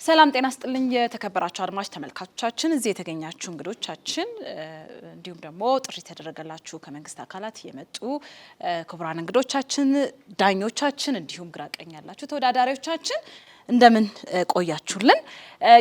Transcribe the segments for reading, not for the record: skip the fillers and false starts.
ሰላም ጤና ስጥልኝ የተከበራችሁ አድማጭ ተመልካቾቻችን እዚህ የተገኛችሁ እንግዶቻችን እንዲሁም ደግሞ ጥሪ ተደረገላችሁ ከመንግስት አካላት የመጡ ክቡራን እንግዶቻችን ዳኞቻችን እንዲሁም ግራቀኝ ያላችሁ ተወዳዳሪዎቻችን እንደምን ቆያችሁልን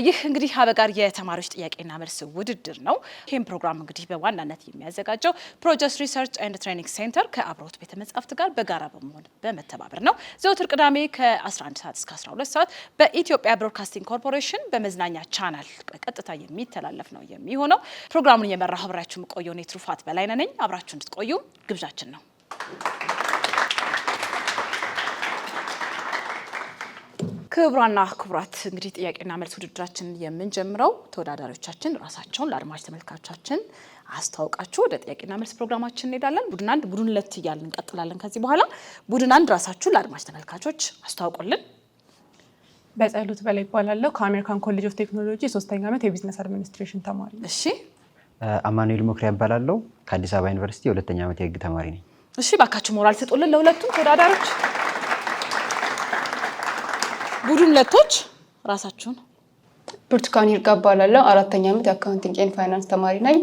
ይህ እንግዲህ ሀበጋር የተማሪዎች ጥያቄና መልስ ውድድር ነው ይሄን ፕሮግራም እንግዲህ በዋናነት የሚያዘጋጀው ፕሮጀክት ሪሰርች ኤንድ ትሬኒንግ ሴንተር ከአብሮት ቤተ መጻሕፍት ጋር በጋራ በመሆን በመተባበር ነው ዘወትር ቅዳሜ ከ11 ሰዓት እስከ 12 ሰዓት በኢትዮጵያ ብሮድካስቲንግ ኮርፖሬሽን በመዝናኛ ቻናል ቀጥታ የሚተላለፍ ነው የሚሆነው ፕሮግራሙን እየመራሁ አብራችሁ ቆየው ነው ትሩፋት በላይነህ ነኝ አብራችሁ እንድትቆዩ ግብዣችን ነው ክቡራና ክቡራት እንግዲህ ጥያቄና መልስ ውድድራችን የምንጀምረው ተወዳዳሪዎቻችን ራሳቸውን ለአድማጭ ተመልካቾቻችን አስተዋውቃችሁ ወደ ጥያቄና መልስ ፕሮግራማችን እንሄዳለን ቡድን 1 ቡድን 2 እያልን እንቀጥላለን ከዚህ በኋላ ቡድን 1 ራሳችሁን ለአድማጭ ተመልካቾች አስተዋውቁልን በጸሎት በላይ ይባላልው ከአሜሪካን ኮሌጅ ኦፍ ቴክኖሎጂ 3ኛ ዓመት የቢዝነስ አድሚኒስትሬሽን ተማሪ ነኝ እሺ አማኑኤል ሞክሪያ ይባላልው ከአዲስ አበባ ዩኒቨርሲቲ 2ኛ ዓመት የህግ ተማሪ ነኝ እሺ ባካችሁ ሞራል ስጡልን ለሁለቱም ተወዳዳሪዎች ቡድን 2ቶች ራሳችሁን ብርቱካን ይርጋባላለው 4ኛ ዓመት የአካውንቲንግ ኤንድ ፋይናንስ ተማሪ ነኝ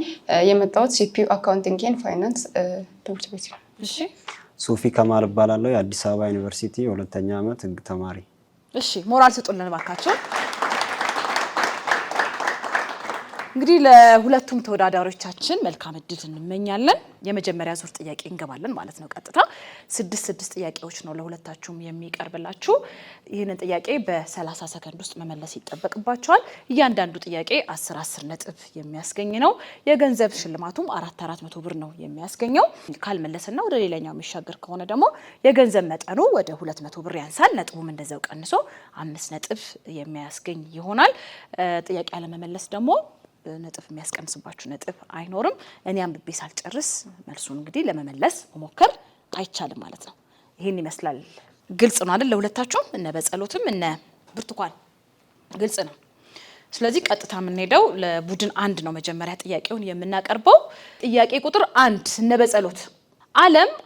የመጣሁት ሲፒዩ አካውንቲንግ ኤንድ ፋይናንስ ትምህርት ቤት ነው እሺ ሶፊ ከማል ይባላልው የአዲስ አበባ ዩኒቨርሲቲ 2ኛ ዓመት ህግ ተማሪ እሺ ሞራል ስጡልን ባካችሁ እንግዲህ ለሁለቱም ተወዳዳሪዎቻችን መልካም እድል እንመኛለን የመጀመሪያ ዙር ጥያቄ እንገባለን ማለት ነው ቀጥታ 6 ጥያቄዎች ነው ለሁለታችሁም የሚቀርብላችሁ ይሄንን ጥያቄ በ30 ሰከንድ ውስጥ መመለስ ይጠበቅባችኋል እያንዳንዱ ጥያቄ 10 ነጥብ የሚያስገኝ ነው የገንዘብ ሽልማቱም 400 ብር ነው የሚያስገኘው ካልመለሰና ወደ ሌላኛው የሚሻገር ከሆነ ደግሞ የገንዘብ መጠኑ ወደ 200 ብር ያንሳል ነጥቡም እንደዛው ቀንሶ 5 ነጥብ የሚያስገኝ ይሆናል ጥያቄ ያለመመለስ ደግሞ ነጥብ የሚያስቀንስባችሁ ነጥብ አይኖርም እኔ አንብቤ ሳልጨርስ መልሱን እንግዲህ ለመመለስ መሞከር አይቻልም ማለት ነው ይሄን ይመስላል ግልጽ ነው አይደል ለሁለታችሁም እነ በጸሎትም እነ ብርቱካን ግልጽ ነው ስለዚህ ቀጥታ የምንሄደው ለቡድን 1 ነው መጀመሪያ ጥያቄውን የምናቀርበው ጥያቄ ቁጥር 1 እነ በጸሎት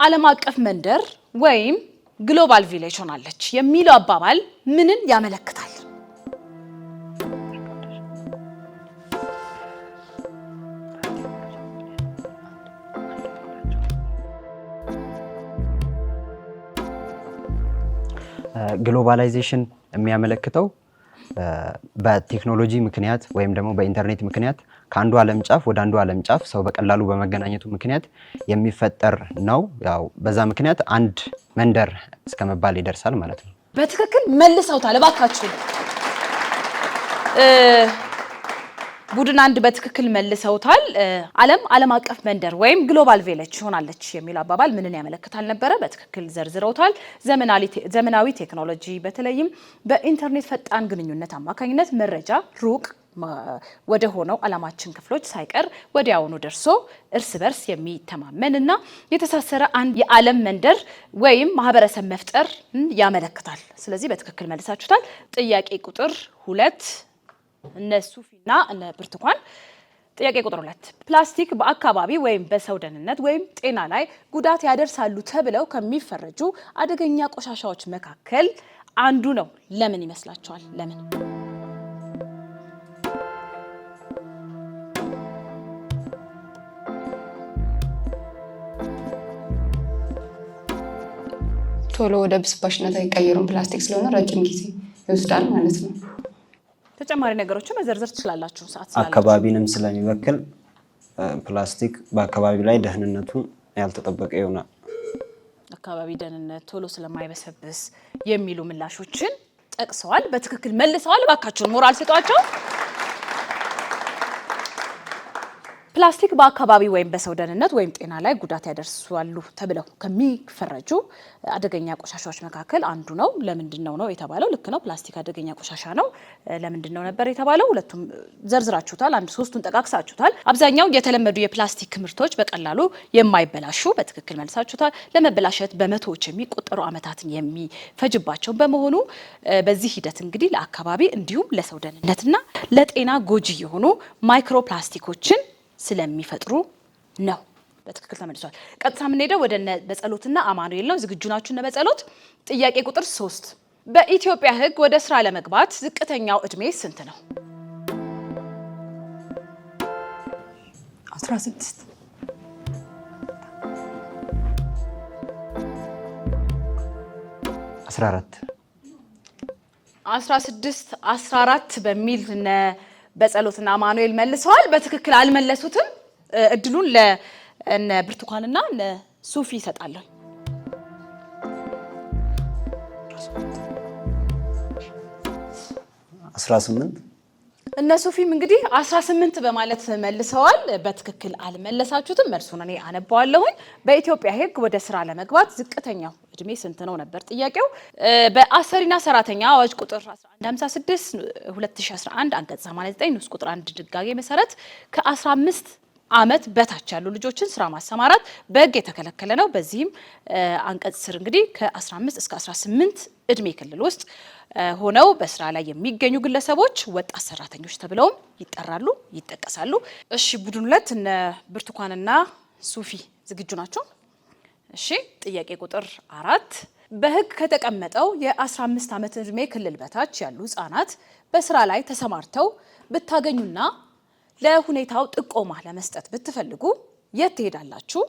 ዓለም አቀፍ መንደር ወይም ግሎባል ቪሌጅ ሆናለች የሚለው አባባል ምንን ያመለክታል ግሎባላይዜሽን የሚያመለክተው በቴክኖሎጂ ምክንያት ወይም ደግሞ በኢንተርኔት ምክንያት ከአንዱ ዓለም ጫፍ ወደ አንዱ ዓለም ጫፍ ሰው በቀላሉ በመገናኘቱ ምክንያት የሚፈጠር ነው ያው በዛ ምክንያት አንድ መንደር እስከመባል ይደርሳል ማለት ነው በትክክል መልሰውታል ባካችሁ ቡድን 1 በትክክል መልሰውታል ዓለም አቀፍ መንደር ወይም ግሎባል ቪሌጅ ሆናለች የሚለው አባባል ምንን ያመለክታል ነበር በትክክል ዘርዝረውታል ዘመናዊ ቴክኖሎጂ በተለይም በኢንተርኔት ፈጣን ግንኙነት አማካኝነት መረጃ ሩቅ ወደ ሆነው ዓለማችን ክፍሎች ሳይቀር ወዲያውኑ ደርሶ እርስ በርስ የሚተማመንና የተሳሰረ አንድ የዓለም መንደር ወይም ማህበረሰብ መፍጠር ያመለክታል ስለዚህ በትክክል መልሳችሁታል ጥያቄ ቁጥር 2 እነ ሱፊና እነ ብርቱካን ጥያቄ ቁጥር 2 ፕላስቲክ በአካባቢ ወይም በሰው ደህንነት ወይም ጤና ላይ ጉዳት ያደርሳሉ ተብለው ከሚፈረጁ አደገኛ ቆሻሻዎች መካከል አንዱ ነው ለምን ይመስላችኋል ለምን ቶሎ ወደ ብስባሽነት አይቀየሩም ፕላስቲክ ስለሆነ ረጅም ጊዜ ይወስዳል ማለት ነው ተጨማሪ ነገሮችን መዘርዘር ትችላላችሁ ሰዓት ስላላችሁ አካባቢንም ስለሚበክል ፕላስቲክ በአካባቢ ላይ ደህንነቱ ያልተጠበቀ ይሆናል አካባቢ ደህንነት ቶሎ ስለማይበሰብስ የሚሉ ምላሾችን ጠቅሰዋል በትክክል መልሰዋል ባካችሁን ሞራል ስጧቸው ፕላስቲክ በአካባቢ ወይም በሰው ደህንነት ወይም ጤና ላይ ጉዳት ያደርሳሉ ተብለው ከሚፈረጁ አደገኛ ቆሻሻዎች መካከል አንዱ ነው ለምንድነው ነው የተባለው ልክ ነው ፕላስቲክ አደገኛ ቆሻሻ ነው ለምንድነው ነበር የተባለው ሁለቱም ዘርዝራችሁታል አንድ ሶስቱን ጠቃቅሳችሁታል አብዛኛው የተለመዱ የፕላስቲክ ምርቶች በቀላሉ የማይበላሹ በትክክል መልሳችሁታል ለመበላሸት በመቶዎች የሚቆጠሩ አመታትን የሚፈጅባቸው በመሆኑ በዚህ ሂደት እንግዲህ ለአካባቢ እንዲሁም ለሰው ደህንነትና ለጤና ጎጂ የሆኑ ማይክሮፕላስቲኮችን ስለሚፈጥሩ ነው በትክክል ተመልሷል ቀጥታ ምን ሄደው ወደ በጸሎትና አማኑኤል ነው ዝግጁ ናችሁ በጸሎት ጥያቄ ቁጥር 3 በኢትዮጵያ ሕግ ወደ ስራ ለመግባት ዝቅተኛው እድሜ ስንት ነው? 16 14 16 14 በሚል በጸሎትና አማኑኤል መልሰዋል። በትክክል አልመለሱትም። እድሉን ለእነ ብርቱካንና ለሱፊ ይሰጣለሁ። 18 እነ ሱፊም እንግዲህ 18 በማለት መልሰዋል። በትክክል አልመለሳችሁትም። መልሱን እኔ አነባዋለሁኝ። በኢትዮጵያ ሕግ ወደ ስራ ለመግባት ዝቅተኛው እድሜ ስንት ነው ነበር ጥያቄው። በአሰሪና ሰራተኛ አዋጅ ቁጥር 1156 2011 አንቀጽ 89 ንዑስ ቁጥር 1 ድንጋጌ መሰረት ከ15 ዓመት በታች ያሉ ልጆችን ስራ ማሰማራት በሕግ የተከለከለ ነው። በዚህም አንቀጽ ስር እንግዲህ ከ15 እስከ 18 እድሜ ክልል ውስጥ ሆነው በስራ ላይ የሚገኙ ግለሰቦች ወጣት ሰራተኞች ተብለውም ይጠራሉ፣ ይጠቀሳሉ። እሺ ቡድን 2 እነ ብርቱካንና ሱፊ ዝግጁ ናቸው? እሺ ጥያቄ ቁጥር 4 በሕግ ከተቀመጠው የ15 ዓመት እድሜ ክልል በታች ያሉ ህጻናት በስራ ላይ ተሰማርተው ብታገኙና ለሁኔታው ጥቆማ ለመስጠት ብትፈልጉ የት ትሄዳላችሁ?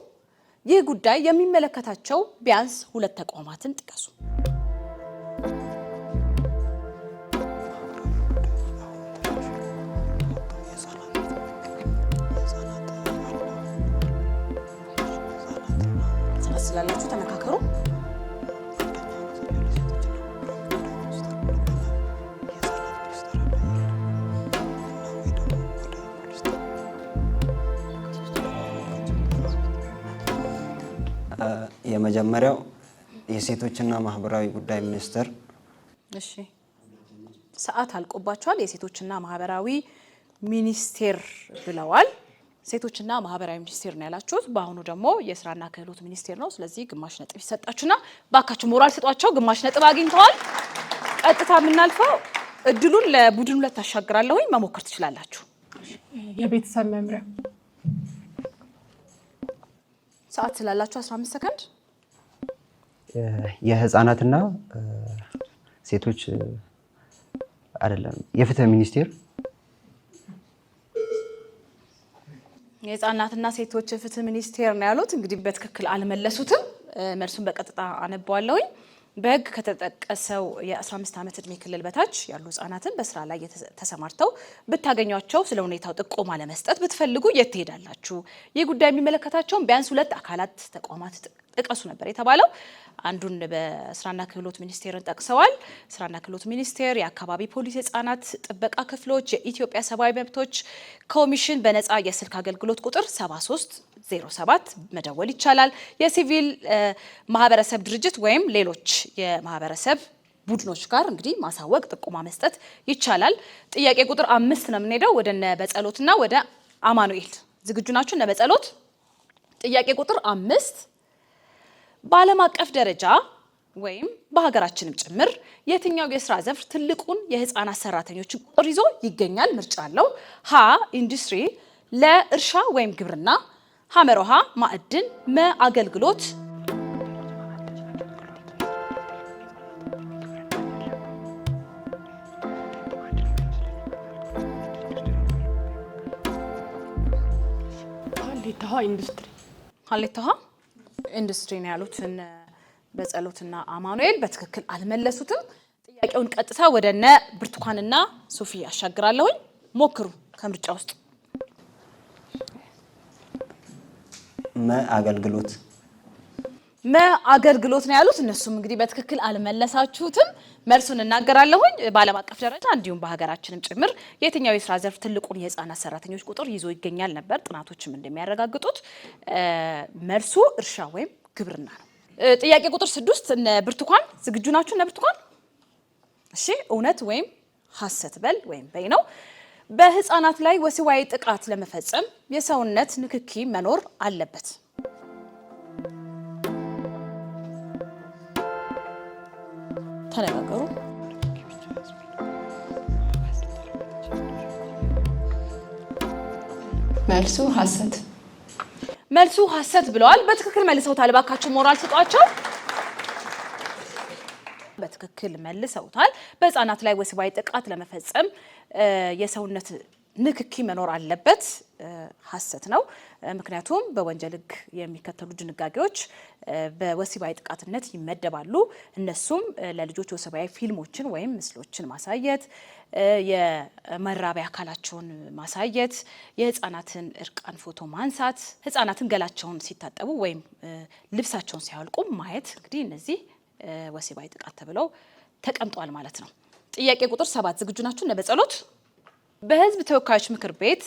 ይህ ጉዳይ የሚመለከታቸው ቢያንስ 2 ተቋማትን ጥቀሱ። ስላላችሁ ተመካከሩ። የመጀመሪያው የሴቶችና ማህበራዊ ጉዳይ ሚኒስቴር። እሺ ሰዓት አልቆባቸዋል። የሴቶችና ማህበራዊ ሚኒስቴር ብለዋል። ሴቶችና ማህበራዊ ሚኒስቴር ነው ያላችሁት። በአሁኑ ደግሞ የስራና ክህሎት ሚኒስቴር ነው። ስለዚህ ግማሽ ነጥብ ይሰጣችሁና ባካችሁ ሞራል ስጧቸው። ግማሽ ነጥብ አግኝተዋል። ቀጥታ የምናልፈው እድሉን ለቡድን 2 ታሻግራለሁኝ። መሞከር ትችላላችሁ። የቤተሰብ መምሪያ። ሰዓት ስላላችሁ 15 ሰከንድ። የህፃናትና ሴቶች አይደለም፣ የፍትህ ሚኒስቴር። የህፃናትና ሴቶች ፍትህ ሚኒስቴር ነው ያሉት። እንግዲህ በትክክል አልመለሱትም። መልሱን በቀጥታ አነባዋለሁኝ። በሕግ ከተጠቀሰው የ15 ዓመት እድሜ ክልል በታች ያሉ ህጻናትን በስራ ላይ ተሰማርተው ብታገኟቸው ስለ ሁኔታው ጥቆማ ለመስጠት ብትፈልጉ የት ትሄዳላችሁ? ይህ ጉዳይ የሚመለከታቸውን ቢያንስ 2 አካላት ተቋማት ጥቀሱ ነበር የተባለው። አንዱን በስራና ክህሎት ሚኒስቴርን ጠቅሰዋል። ስራና ክህሎት ሚኒስቴር፣ የአካባቢ ፖሊስ፣ የህፃናት ጥበቃ ክፍሎች፣ የኢትዮጵያ ሰብአዊ መብቶች ኮሚሽን በነፃ የስልክ አገልግሎት ቁጥር 7307 መደወል ይቻላል። የሲቪል ማህበረሰብ ድርጅት ወይም ሌሎች የማህበረሰብ ቡድኖች ጋር እንግዲህ ማሳወቅ ጥቆማ መስጠት ይቻላል። ጥያቄ ቁጥር 5 ነው የምንሄደው ወደ ነበጸሎትና ወደ አማኑኤል። ዝግጁ ናችሁ? ነበጸሎት ጥያቄ ቁጥር 5 በዓለም አቀፍ ደረጃ ወይም በሀገራችንም ጭምር የትኛው የስራ ዘርፍ ትልቁን የህፃናት ሰራተኞችን ቁጥር ይዞ ይገኛል? ምርጫ አለው። ሀ ኢንዱስትሪ፣ ለ እርሻ ወይም ግብርና፣ ሐመሮሃ ማዕድን፣ መ አገልግሎት። ሀሌታሃ ኢንዱስትሪ። ሀሌታሃ ኢንዱስትሪ ነው ያሉት በጸሎትና አማኑኤል። በትክክል አልመለሱትም። ጥያቄውን ቀጥታ ወደ እነ ብርቱካንና ሶፊ አሻግራለሁኝ። ሞክሩ ከምርጫ ውስጥ። መ አገልግሎት። መ አገልግሎት ነው ያሉት። እነሱም እንግዲህ በትክክል አልመለሳችሁትም። መልሱን እናገራለሁኝ። በዓለም አቀፍ ደረጃ እንዲሁም በሀገራችንም ጭምር የትኛው የስራ ዘርፍ ትልቁን የህፃናት ሰራተኞች ቁጥር ይዞ ይገኛል ነበር ጥናቶችም እንደሚያረጋግጡት። መልሱ እርሻ ወይም ግብርና ነው። ጥያቄ ቁጥር 6 እነ ብርቱካን ዝግጁ ናችሁ? እነ ብርቱካን እሺ። እውነት ወይም ሐሰት በል ወይም በይ ነው። በህፃናት ላይ ወሲባዊ ጥቃት ለመፈጸም የሰውነት ንክኪ መኖር አለበት። ተነጋገሩ። መልሱ ሐሰት። መልሱ ሐሰት ብለዋል። በትክክል መልሰውታል። ባካችሁ ሞራል ስጧቸው። በትክክል መልሰውታል። በህፃናት ላይ ወሲባዊ ጥቃት ለመፈጸም የሰውነት ንክኪ መኖር አለበት ሐሰት ነው። ምክንያቱም በወንጀል ህግ የሚከተሉ ድንጋጌዎች በወሲባዊ ጥቃትነት ይመደባሉ። እነሱም ለልጆች ወሲባዊ ፊልሞችን ወይም ምስሎችን ማሳየት፣ የመራቢያ አካላቸውን ማሳየት፣ የህፃናትን እርቃን ፎቶ ማንሳት፣ ህፃናትን ገላቸውን ሲታጠቡ ወይም ልብሳቸውን ሲያወልቁ ማየት። እንግዲህ እነዚህ ወሲባዊ ጥቃት ተብለው ተቀምጧል ማለት ነው። ጥያቄ ቁጥር 7 ዝግጁ ናችሁ? በጸሎት በህዝብ ተወካዮች ምክር ቤት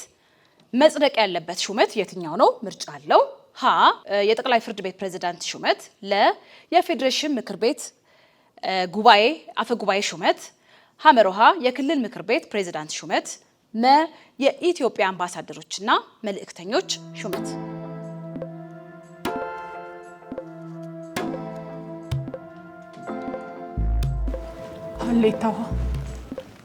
መጽደቅ ያለበት ሹመት የትኛው ነው? ምርጫ አለው። ሀ የጠቅላይ ፍርድ ቤት ፕሬዝዳንት ሹመት፣ ለ የፌዴሬሽን ምክር ቤት ጉባኤ አፈ ጉባኤ ሹመት፣ ሐመሮሃ የክልል ምክር ቤት ፕሬዝዳንት ሹመት፣ መ የኢትዮጵያ አምባሳደሮችና መልእክተኞች ሹመት። ሀሌታ ውሃ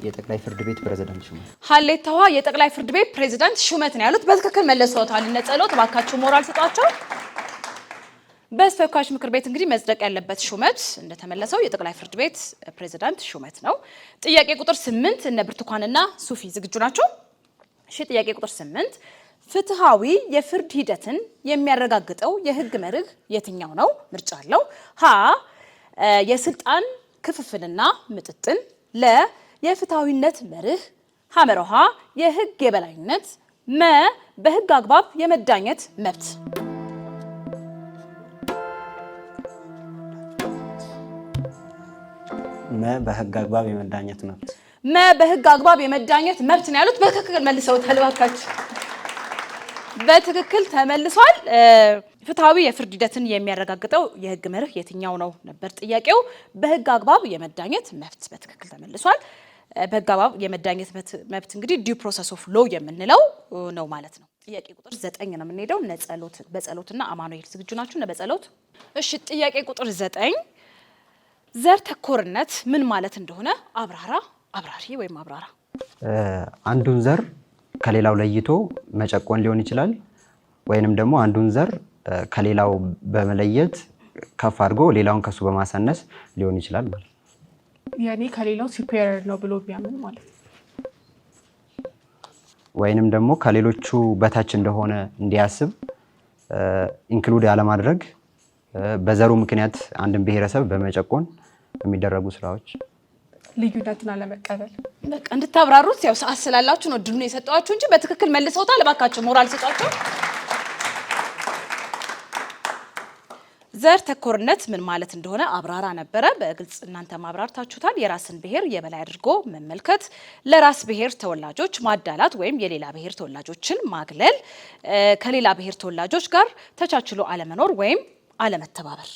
የጠቅላይ ፍርድ ቤት ፕሬዝዳንት ሹመት። ሀሌታ ውሃ የጠቅላይ ፍርድ ቤት ፕሬዝዳንት ሹመት ነው ያሉት። በትክክል መለሷታል። እነ ጸሎት እባካችሁ ሞራል ስጧቸው። በተወካዮች ምክር ቤት እንግዲህ መጽደቅ ያለበት ሹመት እንደተመለሰው የጠቅላይ ፍርድ ቤት ፕሬዝዳንት ሹመት ነው። ጥያቄ ቁጥር 8 እነ ብርቱካንና ሱፊ ዝግጁ ናቸው? እሺ። ጥያቄ ቁጥር 8 ፍትሃዊ የፍርድ ሂደትን የሚያረጋግጠው የህግ መርህ የትኛው ነው? ምርጫ አለው። ሀ የስልጣን ክፍፍልና ምጥጥን፣ ለ የፍትሃዊነት መርህ፣ ሐመሮሃ የህግ የበላይነት፣ መ በህግ አግባብ የመዳኘት መብት። መ በህግ አግባብ የመዳኘት መብት። መ በህግ አግባብ የመዳኘት መብት ነው ያሉት። በትክክል መልሰውታል። እባካችሁ በትክክል ተመልሷል። ፍትሃዊ የፍርድ ሂደትን የሚያረጋግጠው የህግ መርህ የትኛው ነው ነበር ጥያቄው። በህግ አግባብ የመዳኘት መብት በትክክል ተመልሷል። በህግ አግባብ የመዳኘት መብት እንግዲህ ዲው ፕሮሰስ ኦፍ ሎ የምንለው ነው ማለት ነው። ጥያቄ ቁጥር 9 ነው የምንሄደው። በጸሎትና አማኑኤል ዝግጁ ናችሁ? በጸሎት እሺ። ጥያቄ ቁጥር 9 ዘር ተኮርነት ምን ማለት እንደሆነ አብራሪ ወይም አብራራ። አንዱን ዘር ከሌላው ለይቶ መጨቆን ሊሆን ይችላል፣ ወይንም ደግሞ አንዱን ዘር ከሌላው በመለየት ከፍ አድርጎ ሌላውን ከሱ በማሳነስ ሊሆን ይችላል ማለት ነው። ያኔ ከሌላው ሱፔሪየር ነው ብሎ ቢያምን ማለት ነው። ወይንም ደግሞ ከሌሎቹ በታች እንደሆነ እንዲያስብ ኢንክሉድ ያለማድረግ፣ በዘሩ ምክንያት አንድን ብሔረሰብ በመጨቆን የሚደረጉ ስራዎች። ልዩነትን አለመቀበል። በቃ እንድታብራሩት ያው ሰዓት ስላላችሁ ነው እድሉን የሰጠዋችሁ እንጂ በትክክል መልሰውታል። እባካችሁ ሞራል ስጧቸው። ዘር ተኮርነት ምን ማለት እንደሆነ አብራራ ነበረ። በግልጽ እናንተ ማብራርታችሁታል። የራስን ብሔር የበላይ አድርጎ መመልከት፣ ለራስ ብሔር ተወላጆች ማዳላት ወይም የሌላ ብሔር ተወላጆችን ማግለል፣ ከሌላ ብሔር ተወላጆች ጋር ተቻችሎ አለመኖር ወይም አለመተባበር።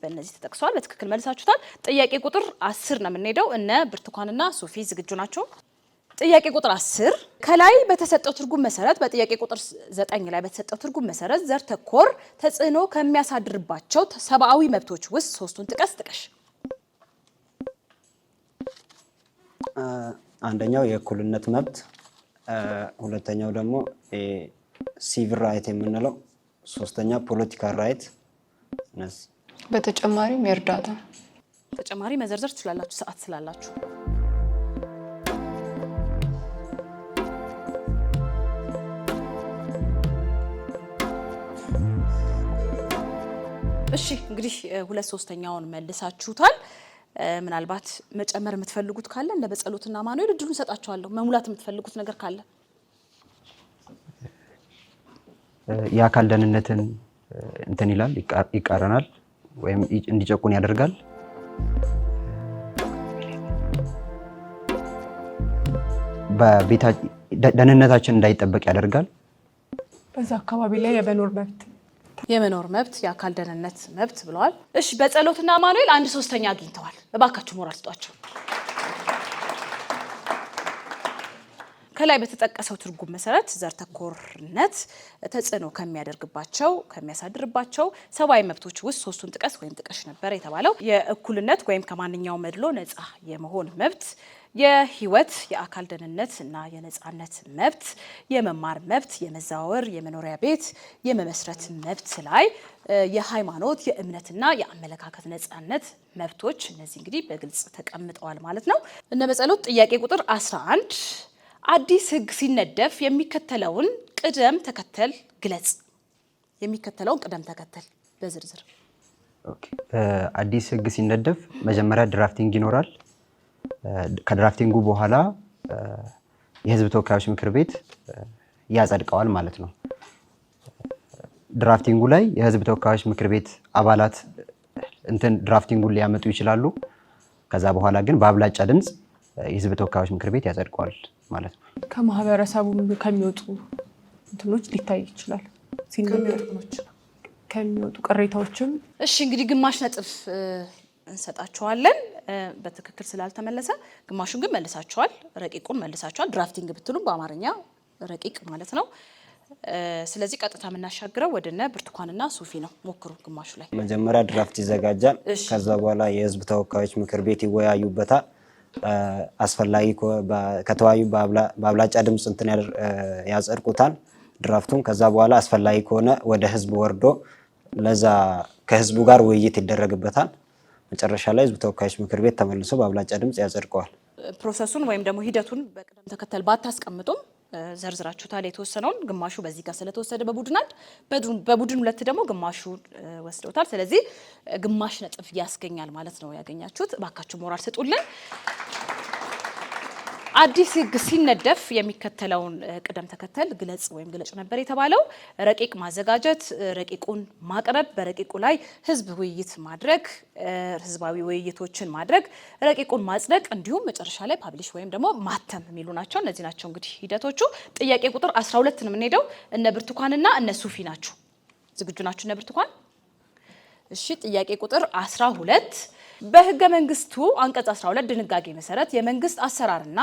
በእነዚህ ተጠቅሷል። በትክክል መልሳችሁታል። ጥያቄ ቁጥር 10 ነው የምንሄደው። እነ ብርቱካንና ሶፊ ዝግጁ ናቸው? ጥያቄ ቁጥር 10 ከላይ በተሰጠው ትርጉም መሰረት በጥያቄ ቁጥር 9 ላይ በተሰጠው ትርጉም መሰረት ዘር ተኮር ተጽዕኖ ከሚያሳድርባቸው ሰብአዊ መብቶች ውስጥ ሶስቱን ጥቀሽ። አንደኛው የእኩልነት መብት፣ ሁለተኛው ደግሞ ሲቪል ራይት የምንለው፣ ሶስተኛ ፖለቲካል ራይት። በተጨማሪም የእርዳታ ተጨማሪ መዘርዘር ትችላላችሁ ሰዓት ስላላችሁ። እሺ እንግዲህ 2/3ኛውን መልሳችሁታል። ምናልባት መጨመር የምትፈልጉት ካለ እንደ በጸሎትና አማኑኤል እድሉን ሰጣችኋለሁ። መሙላት የምትፈልጉት ነገር ካለ። የአካል ደህንነትን እንትን ይላል፣ ይቃረናል ወይም እንዲጨቁን ያደርጋል። ደህንነታችን እንዳይጠበቅ ያደርጋል። በዛ አካባቢ ላይ የመኖር መብት የአካል ደህንነት መብት ብለዋል። እሺ በጸሎትና አማኑኤል 1/3 አግኝተዋል። እባካችሁ ሞራል ስጧቸው። ከላይ በተጠቀሰው ትርጉም መሰረት ዘር ተኮርነት ተጽዕኖ ከሚያሳድርባቸው ሰብአዊ መብቶች ውስጥ ሶስቱን ጥቀስ ወይም ጥቀሽ ነበር የተባለው። የእኩልነት ወይም ከማንኛውም መድሎ ነፃ የመሆን መብት፣ የህይወት የአካል ደህንነት እና የነጻነት መብት፣ የመማር መብት፣ የመዛወር፣ የመኖሪያ ቤት የመመስረት መብት ላይ የሃይማኖት የእምነትና የአመለካከት ነጻነት መብቶች እነዚህ እንግዲህ በግልጽ ተቀምጠዋል ማለት ነው። እነ በጸሎት ጥያቄ ቁጥር 11 አዲስ ህግ ሲነደፍ የሚከተለውን ቅደም ተከተል ግለጽ። የሚከተለውን ቅደም ተከተል በዝርዝር። አዲስ ህግ ሲነደፍ መጀመሪያ ድራፍቲንግ ይኖራል። ከድራፍቲንጉ በኋላ የህዝብ ተወካዮች ምክር ቤት ያጸድቀዋል ማለት ነው። ድራፍቲንጉ ላይ የህዝብ ተወካዮች ምክር ቤት አባላት ድራፍቲንጉን ሊያመጡ ይችላሉ። ከዛ በኋላ ግን በአብላጫ ድምፅ የህዝብ ተወካዮች ምክር ቤት ያጸድቀዋል ማለት ነው። ከማህበረሰቡ ከሚወጡ እንትኖች ሊታይ ይችላል። ከሚወጡ ቅሬታዎችም እሺ እንግዲህ ግማሽ ነጥብ እንሰጣቸዋለን። በትክክል ስላልተመለሰ ግማሹን ግን መልሳቸዋል። ረቂቁን መልሳቸዋል። ድራፍቲንግ ብትሉም በአማርኛ ረቂቅ ማለት ነው። ስለዚህ ቀጥታ የምናሻግረው ወደነ ብርቱካንና ሱፊ ነው። ሞክሩ። ግማሹ ላይ መጀመሪያ ድራፍት ይዘጋጃል። ከዛ በኋላ የህዝብ ተወካዮች ምክር ቤት ይወያዩበታል። አስፈላጊ ከተወያዩ በአብላጫ ድምፅ ያጸድቁታል ድራፍቱን። ከዛ በኋላ አስፈላጊ ከሆነ ወደ ህዝብ ወርዶ ለዛ ከህዝቡ ጋር ውይይት ይደረግበታል። መጨረሻ ላይ ህዝብ ተወካዮች ምክር ቤት ተመልሶ በአብላጫ ድምፅ ያጸድቀዋል። ፕሮሰሱን ወይም ደግሞ ሂደቱን በቅደም ተከተል ባታስቀምጡም ዘርዝራችሁታል። የተወሰነውን ግማሹ በዚህ ጋር ስለተወሰደ በቡድን አንድ በቡድን ሁለት ደግሞ ግማሹ ወስደውታል። ስለዚህ ግማሽ ነጥብ ያስገኛል ማለት ነው ያገኛችሁት። እባካችሁ ሞራል ስጡልን። አዲስ ህግ ሲነደፍ የሚከተለውን ቅደም ተከተል ግለጽ ወይም ግለጭ ነበር የተባለው። ረቂቅ ማዘጋጀት፣ ረቂቁን ማቅረብ፣ በረቂቁ ላይ ህዝብ ውይይት ማድረግ፣ ህዝባዊ ውይይቶችን ማድረግ፣ ረቂቁን ማጽደቅ እንዲሁም መጨረሻ ላይ ፓብሊሽ ወይም ደግሞ ማተም የሚሉ ናቸው። እነዚህ ናቸው እንግዲህ ሂደቶቹ። ጥያቄ ቁጥር 12 ነው የምንሄደው። እነ ብርቱካንና እነ ሱፊ ናችሁ። ዝግጁ ናችሁ እነ ብርቱካን? እሺ ጥያቄ ቁጥር 12 በህገ መንግስቱ አንቀጽ 12 ድንጋጌ መሰረት የመንግስት አሰራርና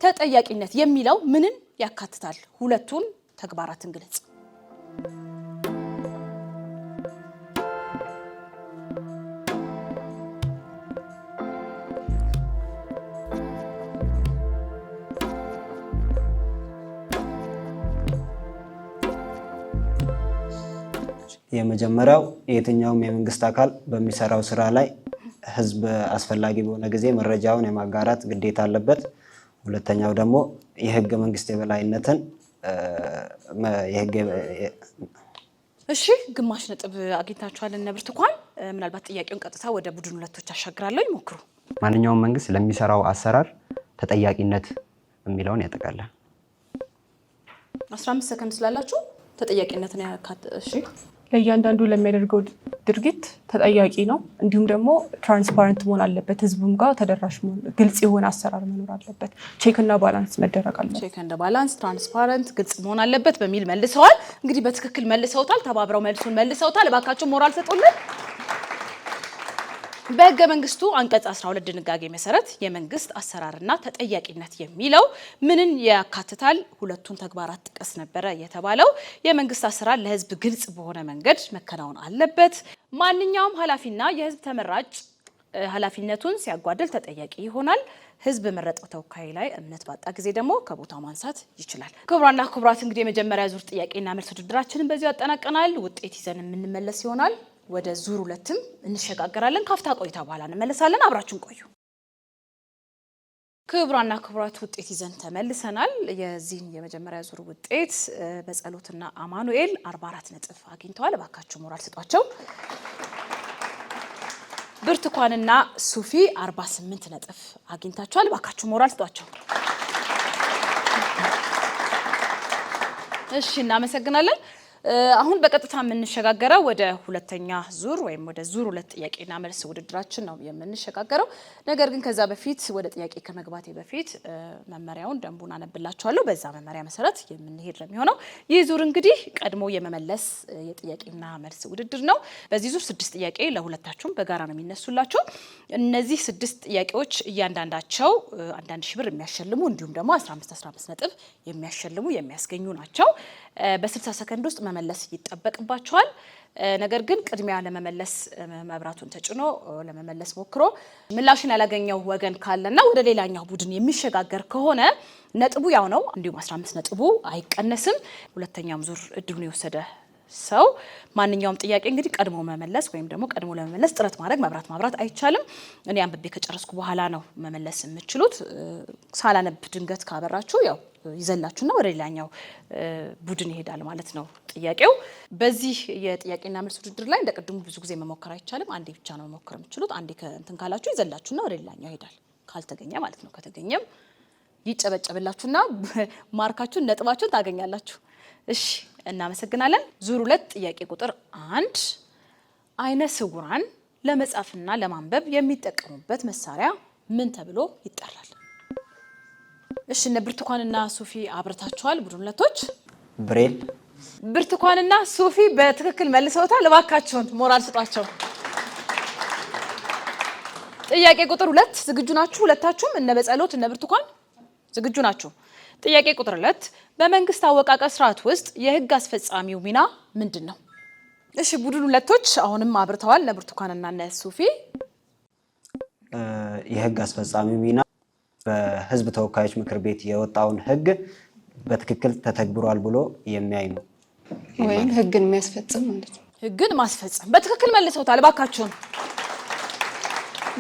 ተጠያቂነት የሚለው ምንን ያካትታል? ሁለቱን ተግባራትን ግለጽ። የመጀመሪያው የትኛውም የመንግስት አካል በሚሰራው ስራ ላይ ህዝብ አስፈላጊ በሆነ ጊዜ መረጃውን የማጋራት ግዴታ አለበት። ሁለተኛው ደግሞ የህገ መንግስት የበላይነትን እሺ ግማሽ ነጥብ አግኝታችኋል እነ ብርቱካን። ምናልባት ጥያቄውን ቀጥታ ወደ ቡድን ሁለቶች አሻግራለሁ። ይሞክሩ። ማንኛውም መንግስት ለሚሰራው አሰራር ተጠያቂነት የሚለውን ያጠቃልላል። 15 ሰከንድ ስላላችሁ ተጠያቂነትን እሺ ለእያንዳንዱ ለሚያደርገው ድርጊት ተጠያቂ ነው። እንዲሁም ደግሞ ትራንስፓረንት መሆን አለበት። ህዝቡም ጋር ተደራሽ መሆን፣ ግልጽ የሆነ አሰራር መኖር አለበት። ቼክ እና ባላንስ መደረግ አለበት። ቼክ እና ባላንስ፣ ትራንስፓረንት፣ ግልጽ መሆን አለበት በሚል መልሰዋል። እንግዲህ በትክክል መልሰውታል። ተባብረው መልሱን መልሰውታል። እባካችሁ ሞራል ሰጡልን። በህገ መንግስቱ አንቀጽ 12 ድንጋጌ መሰረት የመንግስት አሰራርና ተጠያቂነት የሚለው ምንን ያካትታል? ሁለቱን ተግባራት ጥቀስ ነበረ የተባለው። የመንግስት አሰራር ለህዝብ ግልጽ በሆነ መንገድ መከናወን አለበት። ማንኛውም ኃላፊና የህዝብ ተመራጭ ኃላፊነቱን ሲያጓድል ተጠያቂ ይሆናል። ህዝብ በመረጠው ተወካይ ላይ እምነት ባጣ ጊዜ ደግሞ ከቦታ ማንሳት ይችላል። ክቡራንና ክቡራት እንግዲህ የመጀመሪያ ዙር ጥያቄና መልስ ውድድራችንን በዚሁ ያጠናቀናል። ውጤት ይዘን የምንመለስ ይሆናል። ወደ ዙር ሁለትም እንሸጋገራለን። ካፍታ ቆይታ በኋላ እንመለሳለን። አብራችሁን ቆዩ። ክቡራንና ክቡራት ውጤት ይዘን ተመልሰናል። የዚህን የመጀመሪያ ዙር ውጤት በጸሎትና አማኑኤል 44 ነጥብ አግኝተዋል። እባካችሁ ሞራል ስጧቸው። ብርቱካንና ሱፊ 48 ነጥብ አግኝታችኋል። እባካችሁ ሞራል ስጧቸው። እሺ እናመሰግናለን። አሁን በቀጥታ የምንሸጋገረው ወደ ሁለተኛ ዙር ወይም ወደ ዙር ሁለት ጥያቄና መልስ ውድድራችን ነው የምንሸጋገረው። ነገር ግን ከዛ በፊት ወደ ጥያቄ ከመግባቴ በፊት መመሪያውን ደንቡን አነብላችኋለሁ። በዛ መመሪያ መሰረት የምንሄድ ነው የሚሆነው። ይህ ዙር እንግዲህ ቀድሞ የመመለስ የጥያቄና መልስ ውድድር ነው። በዚህ ዙር 6 ጥያቄ ለሁለታችሁም በጋራ ነው የሚነሱላችሁ። እነዚህ 6 ጥያቄዎች እያንዳንዳቸው 1000 ብር የሚያሸልሙ እንዲሁም ደግሞ 15 ነጥብ የሚያሸልሙ የሚያስገኙ ናቸው። በ60 ሰከንድ ውስጥ መመለስ ይጠበቅባቸዋል። ነገር ግን ቅድሚያ ለመመለስ መብራቱን ተጭኖ ለመመለስ ሞክሮ ምላሽን ያላገኘው ወገን ካለና ወደ ሌላኛው ቡድን የሚሸጋገር ከሆነ ነጥቡ ያው ነው፣ እንዲሁም 15 ነጥቡ አይቀነስም። ሁለተኛውም ዙር እድሉን የወሰደ ሰው ማንኛውም ጥያቄ እንግዲህ ቀድሞ መመለስ ወይም ደግሞ ቀድሞ ለመመለስ ጥረት ማድረግ መብራት ማብራት አይቻልም። እኔ አንብቤ ከጨረስኩ በኋላ ነው መመለስ የምትችሉት። ሳላነብ ድንገት ካበራችሁ ያው ይዘላችሁና ወደ ሌላኛው ቡድን ይሄዳል ማለት ነው ጥያቄው። በዚህ የጥያቄና መልስ ውድድር ላይ እንደቀድሙ ብዙ ጊዜ መሞከር አይቻልም። አንዴ ብቻ ነው መሞከር የምትችሉት። አንዴ ከእንትን ካላችሁ ይዘላችሁና ወደ ሌላኛው ይሄዳል፣ ካልተገኘ ማለት ነው። ከተገኘም ይጨበጨብላችሁና ማርካችሁን ነጥባችሁን ታገኛላችሁ። እሺ እናመሰግናለን። ዙር 2 ጥያቄ ቁጥር 1 አይነ ስውራን ለመጻፍና ለማንበብ የሚጠቀሙበት መሳሪያ ምን ተብሎ ይጠራል? እሺ እነ ብርቱካንና ሶፊ አብረታችኋል። ቡድን ሁለቶች ብሬል። ብርቱካንና ሶፊ በትክክል መልሰውታል። እባካችሁን ሞራል ስጧቸው። ጥያቄ ቁጥር 2 ዝግጁ ናችሁ? ሁለታችሁም እነ በጸሎት እነ ብርቱካን ዝግጁ ናችሁ? ጥያቄ ቁጥር 2 በመንግስት አወቃቀር ስርዓት ውስጥ የህግ አስፈጻሚው ሚና ምንድን ነው? እሺ ቡድን ሁለቶች አሁንም አብርተዋል። እነ ብርቱካንና እነ ሶፊ የህግ አስፈጻሚው ሚና በህዝብ ተወካዮች ምክር ቤት የወጣውን ህግ በትክክል ተተግብሯል ብሎ የሚያይ ነው፣ ወይም ህግን የሚያስፈጽም ማለት ነው። ህግን ማስፈጸም በትክክል መልሰውታል። እባካችሁን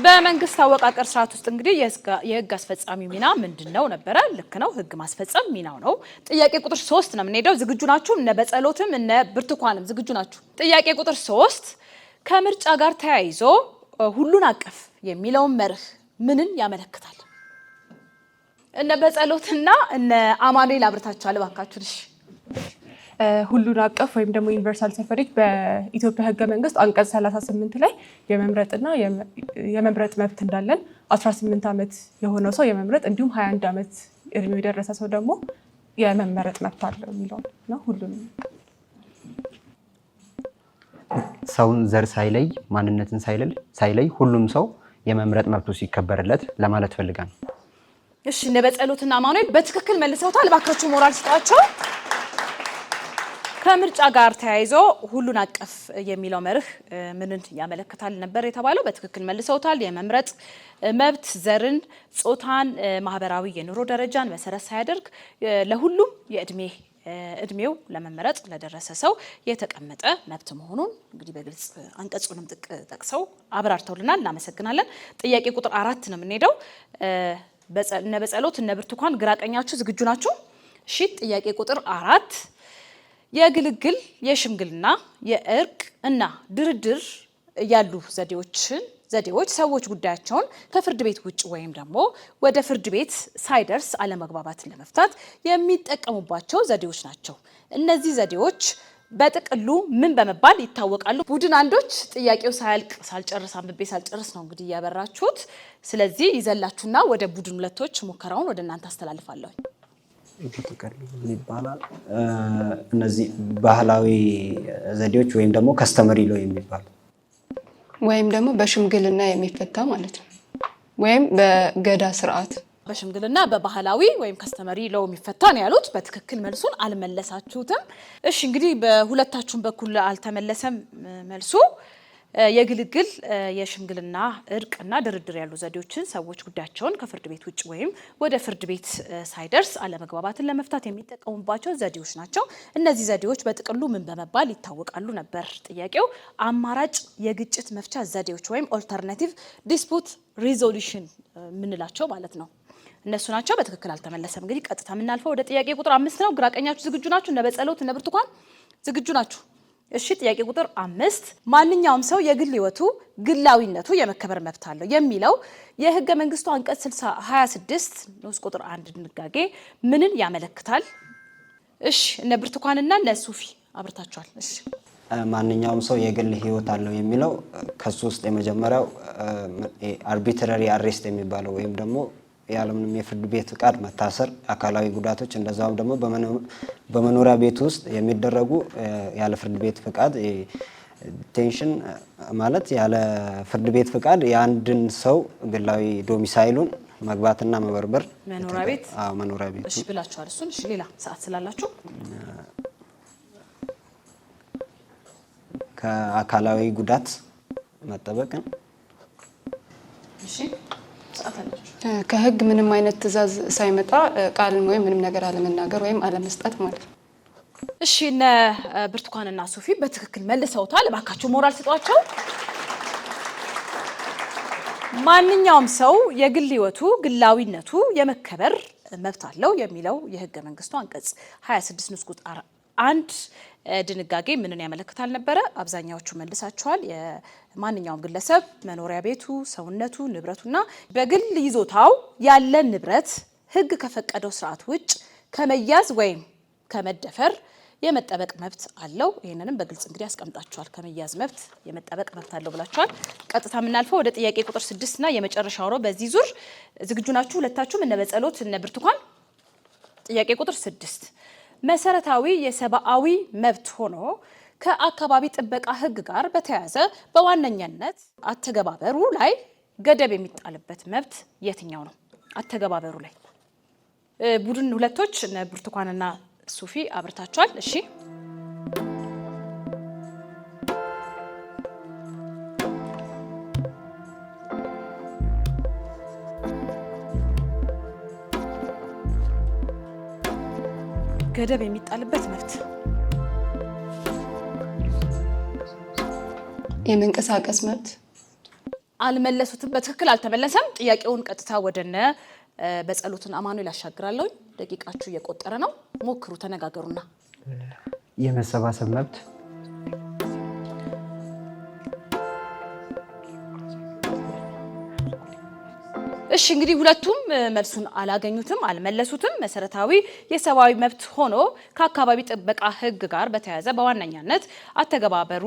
በመንግስት አወቃቀር ስርዓት ውስጥ እንግዲህ የህግ አስፈጻሚ ሚና ምንድነው ነበረ? ልክ ነው፣ ህግ ማስፈጸም ሚናው ነው። ጥያቄ ቁጥር 3 ነው የምንሄደው። ዝግጁ ናችሁ? እነ በጸሎትም እነ ብርቱካንም ዝግጁ ናችሁ? ጥያቄ ቁጥር 3 ከምርጫ ጋር ተያይዞ ሁሉን አቀፍ የሚለውን መርህ ምንን ያመለክታል? እነ በጸሎትና እነ አማኑኤል አብርታችኋል። እባካችሁን እሺ። ሁሉን አቀፍ ወይም ደግሞ ዩኒቨርሳል ሰፈሬጅ በኢትዮጵያ ህገ መንግስት አንቀጽ 38 ላይ የመምረጥና የመምረጥ መብት እንዳለን 18 ዓመት የሆነው ሰው የመምረጥ እንዲሁም 21 ዓመት እድሜው የደረሰ ሰው ደግሞ የመመረጥ መብት አለው የሚለው ነው። ሁሉንም ሰውን ዘር ሳይለይ ማንነትን ሳይለይ ሁሉም ሰው የመምረጥ መብቱ ሲከበርለት ለማለት ፈልጋ ነው። እሺ እነ በጸሎትና አማኑኤል በትክክል መልሰውታል። እባካችሁ ሞራል ስጧቸው። ከምርጫ ጋር ተያይዞ ሁሉን አቀፍ የሚለው መርህ ምንን ያመለክታል ነበር የተባለው? በትክክል መልሰውታል። የመምረጥ መብት ዘርን፣ ጾታን፣ ማህበራዊ የኑሮ ደረጃን መሰረት ሳያደርግ ለሁሉም እድሜው ለመመረጥ ለደረሰ ሰው የተቀመጠ መብት መሆኑን እንግዲህ በግልጽ አንቀጹንም ጠቅሰው አብራርተውልናል። እናመሰግናለን። ጥያቄ ቁጥር 4 ነው የምንሄደው። እነ በጸሎት እነ ብርቱካን ግራቀኛችሁ ዝግጁ ናችሁ? እሺ ጥያቄ ቁጥር 4 የግልግል፣ የሽምግልና፣ የእርቅ እና ድርድር ያሉ ዘዴዎች ሰዎች ጉዳያቸውን ከፍርድ ቤት ውጭ ወይም ደግሞ ወደ ፍርድ ቤት ሳይደርስ አለመግባባትን ለመፍታት የሚጠቀሙባቸው ዘዴዎች ናቸው። እነዚህ ዘዴዎች በጥቅሉ ምን በመባል ይታወቃሉ? ቡድን አንዶች ጥያቄው አንብቤ ሳልጨርስ ነው እንግዲህ እያበራችሁት። ስለዚህ ይዘላችሁና ወደ ቡድን ሁለቶች ሙከራውን ወደ እናንተ አስተላልፋለሁ። ይባላል እነዚህ ባህላዊ ዘዴዎች ወይም ደግሞ ከስተመሪ ሎ የሚባሉ ወይም ደግሞ በሽምግልና የሚፈታ ማለት ነው። ወይም በገዳ ስርዓት በሽምግልና በባህላዊ ወይም ከስተመሪ ሎ የሚፈታ ነው ያሉት። በትክክል መልሱን አልመለሳችሁትም። እሺ እንግዲህ በሁለታችሁም በኩል አልተመለሰም መልሱ። የግልግል፣ የሽምግልና፣ እርቅና ድርድር ያሉ ዘዴዎችን ሰዎች ጉዳያቸውን ከፍርድ ቤት ውጭ ወይም ወደ ፍርድ ቤት ሳይደርስ አለመግባባትን ለመፍታት የሚጠቀሙባቸው ዘዴዎች ናቸው። እነዚህ ዘዴዎች በጥቅሉ ምን በመባል ይታወቃሉ ነበር ጥያቄው። አማራጭ የግጭት መፍቻ ዘዴዎች ወይም ኦልተርናቲቭ ዲስፑት ሪዞሉሽን የምንላቸው ማለት ነው። እነሱ ናቸው። በትክክል አልተመለሰም። እንግዲህ ቀጥታ የምናልፈው ወደ ጥያቄ ቁጥር 5 ነው። ግራቀኛችሁ ዝግጁ ናችሁ? እነ በጸሎት እነ ብርቱካን ዝግጁ ናችሁ? እሺ ጥያቄ ቁጥር 5 ማንኛውም ሰው የግል ህይወቱ ግላዊነቱ የመከበር መብት አለው የሚለው የህገ መንግስቱ አንቀጽ 26 ንዑስ ቁጥር 1 ድንጋጌ ምንን ያመለክታል? እሺ እነ ብርቱካንና እነ ሶፊ አብርታችኋል። እሺ ማንኛውም ሰው የግል ህይወት አለው የሚለው ከሱ ውስጥ የመጀመሪያው አርቢትራሪ አሬስት የሚባለው ወይም ደግሞ ያለምንም የፍርድ ቤት ፍቃድ መታሰር፣ አካላዊ ጉዳቶች እንደዛውም ደግሞ በመኖሪያ ቤት ውስጥ የሚደረጉ ያለ ፍርድ ቤት ፍቃድ ዲቴንሽን ማለት ያለ ፍርድ ቤት ፍቃድ የአንድን ሰው ግላዊ ዶሚሳይሉን መግባትና መበርበር መኖሪያ ቤት መኖሪያ ቤት እሺ ብላችኋል። እሱን እሺ ሌላ ሰዓት ስላላችሁ ከአካላዊ ጉዳት መጠበቅን። እሺ ሰዓታለች። ከህግ ምንም አይነት ትዕዛዝ ሳይመጣ ቃልን ወይም ምንም ነገር አለመናገር ወይም አለመስጠት ማለት ነው። እሺ እነ ብርቱካንና ሶፊ በትክክል መልሰውታል። እባካችሁ ሞራል ስጧቸው። ማንኛውም ሰው የግል ህይወቱ ግላዊነቱ የመከበር መብት አለው የሚለው የህገ መንግስቱ አንቀጽ 26 ንዑስ ቁጥር 1 ድንጋጌ ምንን ያመለክታል ነበረ? አብዛኛዎቹ መልሳቸዋል። የማንኛውም ግለሰብ መኖሪያ ቤቱ፣ ሰውነቱ፣ ንብረቱና በግል ይዞታው ያለ ንብረት ህግ ከፈቀደው ስርዓት ውጭ ከመያዝ ወይም ከመደፈር የመጠበቅ መብት አለው። ይሄንንም በግልጽ እንግዲህ አስቀምጣችኋል። ከመያዝ መብት የመጠበቅ መብት አለው ብላችኋል። ቀጥታ የምናልፈው ወደ ጥያቄ ቁጥር 6 እና የመጨረሻው ነው በዚህ ዙር። ዝግጁ ናችሁ? ሁለታችሁም እነ በጸሎት እነ ብርቱካን። ጥያቄ ቁጥር 6 መሰረታዊ የሰብአዊ መብት ሆኖ ከአካባቢ ጥበቃ ህግ ጋር በተያያዘ በዋነኛነት አተገባበሩ ላይ ገደብ የሚጣልበት መብት የትኛው ነው? አተገባበሩ ላይ ቡድን ሁለቶች እነ ብርቱካንና ሶፊ አብርታችኋል። እሺ ገደብ የሚጣልበት መብት የመንቀሳቀስ መብት አልመለሱትም። በትክክል አልተመለሰም። ጥያቄውን ቀጥታ ወደነ በጸሎትን አማኑኤል ያሻግራለሁ። ደቂቃችሁ እየቆጠረ ነው። ሞክሩ፣ ተነጋገሩና የመሰባሰብ መብት እሺ እንግዲህ ሁለቱም መልሱን አላገኙትም፣ አልመለሱትም። መሰረታዊ የሰብአዊ መብት ሆኖ ከአካባቢ ጥበቃ ህግ ጋር በተያያዘ በዋነኛነት አተገባበሩ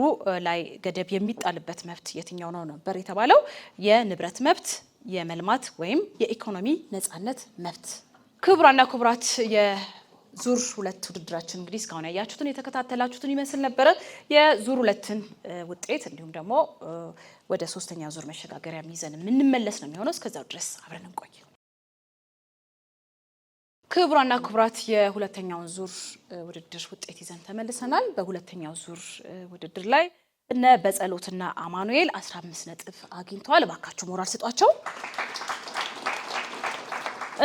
ላይ ገደብ የሚጣልበት መብት የትኛው ነው ነበር የተባለው? የንብረት መብት፣ የመልማት ወይም የኢኮኖሚ ነጻነት መብት። ክቡራንና ክቡራት የዙር 2 ውድድራችን እንግዲህ እስካሁን ያያችሁትን የተከታተላችሁትን ይመስል ነበረ። የዙር 2ን ውጤት እንዲሁም ደግሞ ወደ 3ኛ ዙር መሸጋገሪያ ይዘን የምንመለስ ነው የሚሆነው። እስከዛው ድረስ አብረን እንቆይ። ክቡራንና ክቡራት የሁለተኛውን ዙር ውድድር ውጤት ይዘን ተመልሰናል። በሁለተኛው ዙር ውድድር ላይ እነ በጸሎትና አማኑኤል 15 ነጥብ አግኝተዋል። እባካችሁ ሞራል ስጧቸው።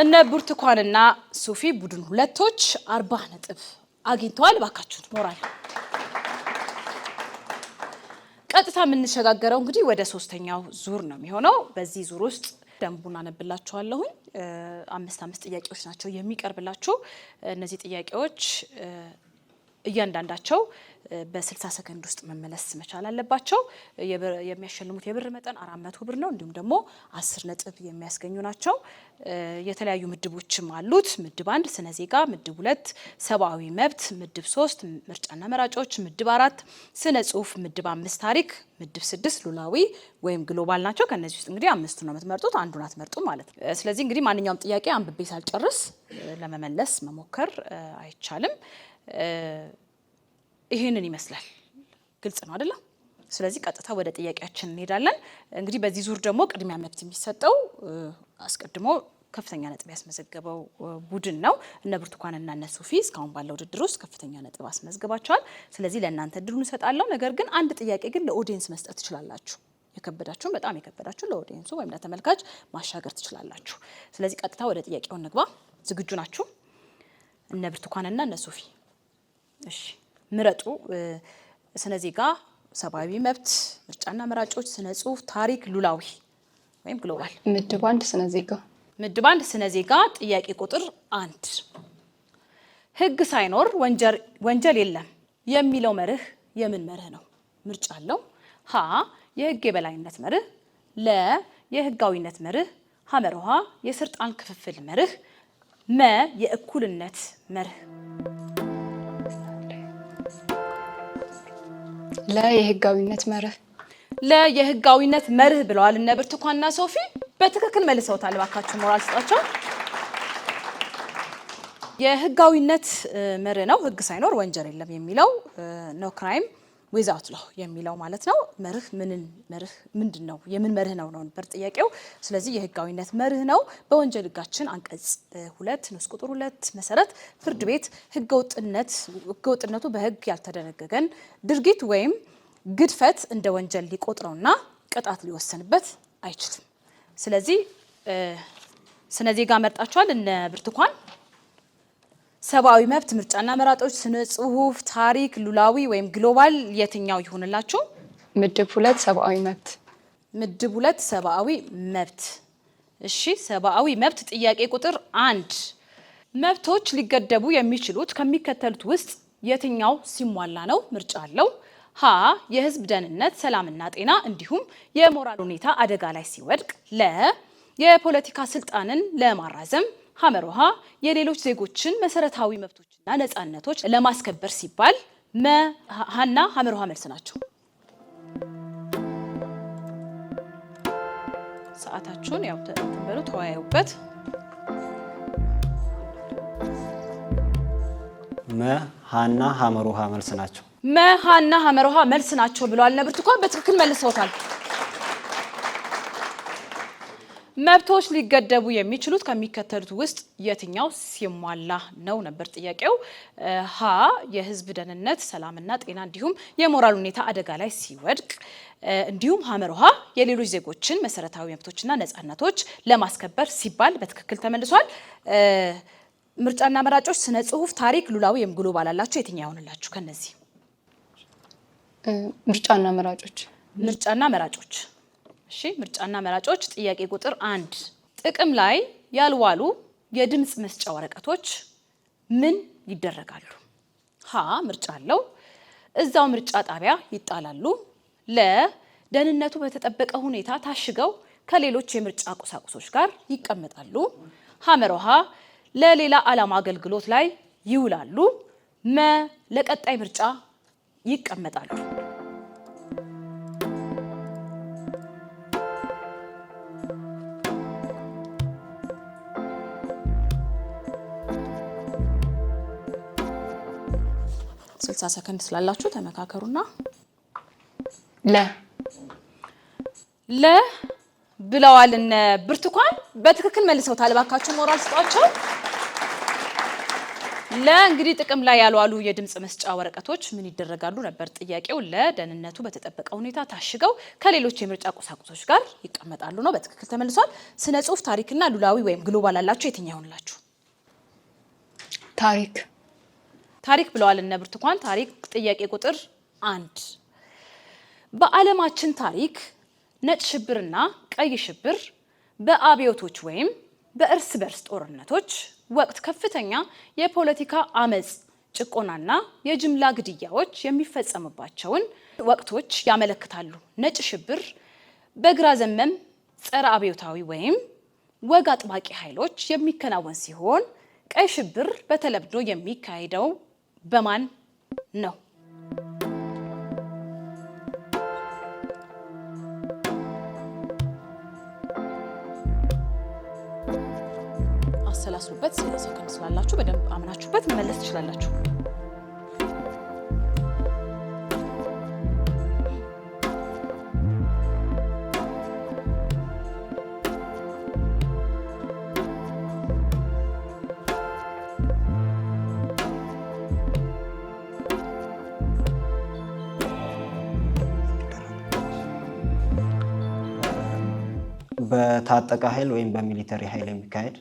እነ ብርቱካንና ሶፊ ቡድን ሁለቶች 40 ነጥብ አግኝተዋል። እባካችሁ ሞራል። ቀጥታ የምንሸጋገረው እንግዲህ ወደ 3ኛው ዙር ነው የሚሆነው። በዚህ ዙር ውስጥ ደንቡን አነብላችኋለሁኝ። 5 ጥያቄዎች ናቸው የሚቀርብላችሁ። እነዚህ ጥያቄዎች እያንዳንዳቸው በ60 ሰከንድ ውስጥ መመለስ መቻል አለባቸው። የሚያሸልሙት የብር መጠን 400 ብር ነው። እንዲሁም ደግሞ 10 ነጥብ የሚያስገኙ ናቸው። የተለያዩ ምድቦችም አሉት። ምድብ 1 ስነ ዜጋ፣ ምድብ 2 ሰብአዊ መብት፣ ምድብ 3 ምርጫና መራጮች፣ ምድብ 4 ስነ ጽሁፍ፣ ምድብ 5 ታሪክ፣ ምድብ 6 ሉላዊ ወይም ግሎባል ናቸው። ከነዚህ ውስጥ እንግዲህ 5ቱን ነው የምትመርጡት፣ አንዱን አትመርጡም ማለት ነው። ስለዚህ እንግዲህ ማንኛውም ጥያቄ አንብቤ ሳልጨርስ ለመመለስ መሞከር አይቻልም። ይሄንን ይመስላል። ግልጽ ነው አይደለም? ስለዚህ ቀጥታ ወደ ጥያቄያችን እንሄዳለን። እንግዲህ በዚህ ዙር ደግሞ ቅድሚያ መብት የሚሰጠው አስቀድሞ ከፍተኛ ነጥብ ያስመዘገበው ቡድን ነው። እነ ብርቱካንና እነ ሶፊ እስካሁን ባለው ውድድር ውስጥ ከፍተኛ ነጥብ አስመዝግባቸዋል። ስለዚህ ለእናንተ እድሉን እሰጣለሁ። ነገር ግን አንድ ጥያቄ ግን ለኦዲየንስ መስጠት ትችላላችሁ። የከበዳችሁን በጣም የከበዳችሁን ለኦዲየንሱ ወይም ለተመልካች ማሻገር ትችላላችሁ። ስለዚህ ቀጥታ ወደ ጥያቄው እንግባ። ዝግጁ ናችሁ? እነ ብርቱካንና እነ ሶፊ እሺ ምረጡ። ስነ ዜጋ፣ ሰብአዊ መብት፣ ምርጫና መራጮች፣ ስነ ጽሁፍ፣ ታሪክ፣ ሉላዊ ወይም ግሎባል። ምድብ 1 ስነ ዜጋ። ምድብ 1 ስነ ዜጋ። ጥያቄ ቁጥር 1 ህግ ሳይኖር ወንጀል የለም የሚለው መርህ የምን መርህ ነው? ምርጫ አለው። ሀ የህግ የበላይነት መርህ፣ ለ የህጋዊነት መርህ፣ ሐመርሃ የስልጣን ክፍፍል መርህ፣ መ የእኩልነት መርህ። ለየህጋዊነት መርህ። ለየህጋዊነት መርህ ብለዋል እነ ብርቱካንና ሶፊ። በትክክል መልሰውታል። እባካችሁ ሞራል ስጣቸው። የህጋዊነት መርህ ነው። ህግ ሳይኖር ወንጀል የለም የሚለው ኖ ክራይም ዊዛውት ሎው የሚለው ማለት ነው። መርህ ምንድን ነው? የምን መርህ ነው ነበር ጥያቄው። ስለዚህ የህጋዊነት መርህ ነው። በወንጀል ህጋችን አንቀጽ 2 ንዑስ ቁጥር 2 መሰረት ፍርድ ቤት ህገወጥነቱ በህግ ያልተደነገገን ድርጊት ወይም ግድፈት እንደ ወንጀል ሊቆጥረውና ቅጣት ሊወሰንበት አይችልም። ስለዚህ ስነ ዜጋ መርጣችኋል። እነ ብርቱካን ሰብአዊ መብት፣ ምርጫና መራጮች፣ ስነ ጽሁፍ፣ ታሪክ፣ ሉላዊ ወይም ግሎባል የትኛው ይሆንላችሁ? ምድብ 2 ሰብአዊ መብት። ምድብ 2 ሰብአዊ መብት። እሺ ሰብአዊ መብት ጥያቄ ቁጥር 1 መብቶች ሊገደቡ የሚችሉት ከሚከተሉት ውስጥ የትኛው ሲሟላ ነው? ምርጫ አለው። ሀ የህዝብ ደህንነት፣ ሰላምና ጤና እንዲሁም የሞራል ሁኔታ አደጋ ላይ ሲወድቅ፣ ለ የፖለቲካ ስልጣንን ለማራዘም፣ ሐመሮሃ የሌሎች ዜጎችን መሰረታዊ መብቶችና ነፃነቶች ለማስከበር ሲባል። ሀና ሐመሮሃ መልስ ናቸው። ሰዓታችሁን ያው ተንበሉ ተወያዩበት። ሀና ሐመሮሃ መልስ ናቸው። ሀና ሐመሮሃ መልስ ናቸው ብለዋል። ብርቱካን በትክክል መልሰውታል። መብቶች ሊገደቡ የሚችሉት ከሚከተሉት ውስጥ የትኛው ሲሟላ ነው ነበር ጥያቄው። ሀ የህዝብ ደህንነት፣ ሰላምና ጤና እንዲሁም የሞራል ሁኔታ አደጋ ላይ ሲወድቅ፣ እንዲሁም ሐመሮሃ የሌሎች ዜጎችን መሰረታዊ መብቶችና ነፃነቶች ለማስከበር ሲባል በትክክል ተመልሷል። ምርጫና መራጮች፣ ስነ ጽሁፍ፣ ታሪክ፣ ሉላዊ ወይም ግሎባል አላችሁ። የትኛው ይሆንላችሁ ከነዚህ? ምርጫና መራጮች። ምርጫና መራጮች። እሺ ምርጫና መራጮች ጥያቄ ቁጥር 1 ጥቅም ላይ ያልዋሉ የድምጽ መስጫ ወረቀቶች ምን ይደረጋሉ? ሀ ምርጫ አለው፣ እዛው ምርጫ ጣቢያ ይጣላሉ። ለ ደህንነቱ በተጠበቀ ሁኔታ ታሽገው ከሌሎች የምርጫ ቁሳቁሶች ጋር ይቀመጣሉ። ሐመሮሃ ለሌላ ዓላማ አገልግሎት ላይ ይውላሉ። መ ለቀጣይ ምርጫ ይቀመጣሉ። ስልሳ ሰከንድ ስላላችሁ ተመካከሩና ለ ብለዋል። እነ ብርቱካን በትክክል መልሰውታል። እባካችሁ ሞራል ስጧቸው። ለእንግዲህ ጥቅም ላይ ያልዋሉ የድምጽ መስጫ ወረቀቶች ምን ይደረጋሉ ነበር ጥያቄው። ለደህንነቱ በተጠበቀ ሁኔታ ታሽገው ከሌሎች የምርጫ ቁሳቁሶች ጋር ይቀመጣሉ ነው። በትክክል ተመልሷል። ስነ ጽሁፍ፣ ታሪክና ሉላዊ ወይም ግሎባል አላችሁ። የትኛው ይሆንላችሁ? ታሪክ ብለዋል እነ ብርቱካን። ታሪክ ጥያቄ ቁጥር 1 በዓለማችን ታሪክ ነጭ ሽብርና ቀይ ሽብር በአብዮቶች ወይም በእርስ በርስ ጦርነቶች ወቅት ከፍተኛ የፖለቲካ አመጽ፣ ጭቆናና የጅምላ ግድያዎች የሚፈጸምባቸውን ወቅቶች ያመለክታሉ። ነጭ ሽብር በግራ ዘመም ጸረ አብዮታዊ ወይም ወግ አጥባቂ ኃይሎች የሚከናወን ሲሆን ቀይ ሽብር በተለምዶ የሚካሄደው በማን ነው? አሰላስሉበት። 30 ሰከንድ ስላላችሁ በደንብ አምናችሁበት መመለስ ትችላላችሁ። በታጠቀ ኃይል ወይም በሚሊተሪ ኃይል የሚካሄድ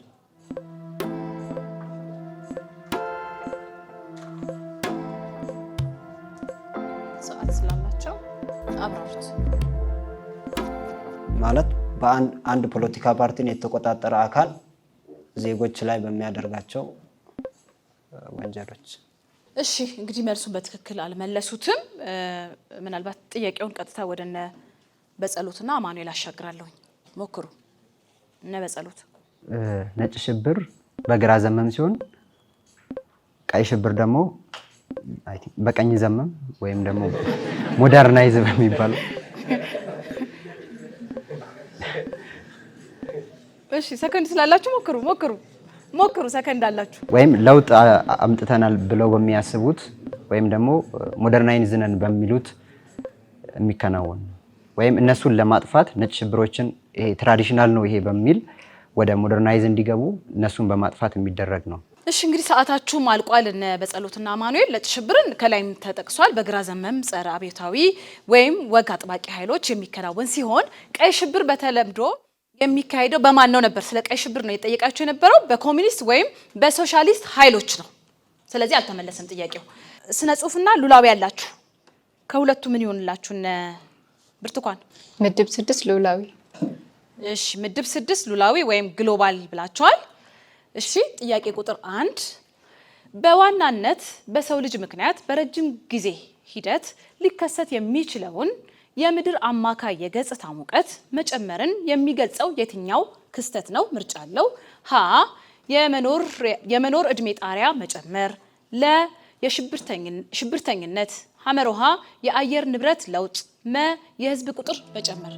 ሰዓት ስላላቸው አብራሩት። ማለት በአንድ ፖለቲካ ፓርቲን የተቆጣጠረ አካል ዜጎች ላይ በሚያደርጋቸው ወንጀሎች። እሺ እንግዲህ መልሱን በትክክል አልመለሱትም። ምናልባት ጥያቄውን ቀጥታ ወደነ በጸሎትና አማኑኤል አሻግራለሁኝ። ሞክሩ። እነ በጸሎት ነጭ ሽብር በግራ ዘመም ሲሆን ቀይ ሽብር ደግሞ በቀኝ ዘመም ወይም ደግሞ ሞደርናይዝ በሚባለው። እሺ ሰከንድ ስላላችሁ ሞክሩ። ሰከንድ አላችሁ። ወይም ለውጥ አምጥተናል ብለው በሚያስቡት ወይም ደግሞ ሞደርናይዝ ነን በሚሉት የሚከናወን ወይም እነሱን ለማጥፋት ነጭ ሽብሮችን ይሄ ትራዲሽናል ነው ይሄ በሚል ወደ ሞደርናይዝ እንዲገቡ እነሱን በማጥፋት የሚደረግ ነው። እሺ እንግዲህ ሰዓታችሁም አልቋል። እነ በጸሎትና አማኑኤል ነጭ ሽብርን ከላይም ተጠቅሷል በግራ ዘመም ጸረ አብዮታዊ ወይም ወግ አጥባቂ ኃይሎች የሚከናወን ሲሆን ቀይ ሽብር በተለምዶ የሚካሄደው በማን ነው ነበር? ስለ ቀይ ሽብር ነው የጠየቃችሁ የነበረው በኮሚኒስት ወይም በሶሻሊስት ኃይሎች ነው። ስለዚህ አልተመለሰም ጥያቄው። ስነ ጽሁፍና ሉላዊ ያላችሁ ከሁለቱ ምን ይሆንላችሁ? እነ ብርቱካን ምድብ 6 ሉላዊ። እሺ ምድብ 6 ሉላዊ ወይም ግሎባል ብላችኋል። እሺ ጥያቄ ቁጥር 1 በዋናነት በሰው ልጅ ምክንያት በረጅም ጊዜ ሂደት ሊከሰት የሚችለውን የምድር አማካይ የገጽታ ሙቀት መጨመርን የሚገልጸው የትኛው ክስተት ነው? ምርጫ አለው። ሀ የመኖር እድሜ ጣሪያ መጨመር፣ ለ የሽብርተኝነት፣ ሐመሮሃ የአየር ንብረት ለውጥ፣ መ የህዝብ ቁጥር መጨመር።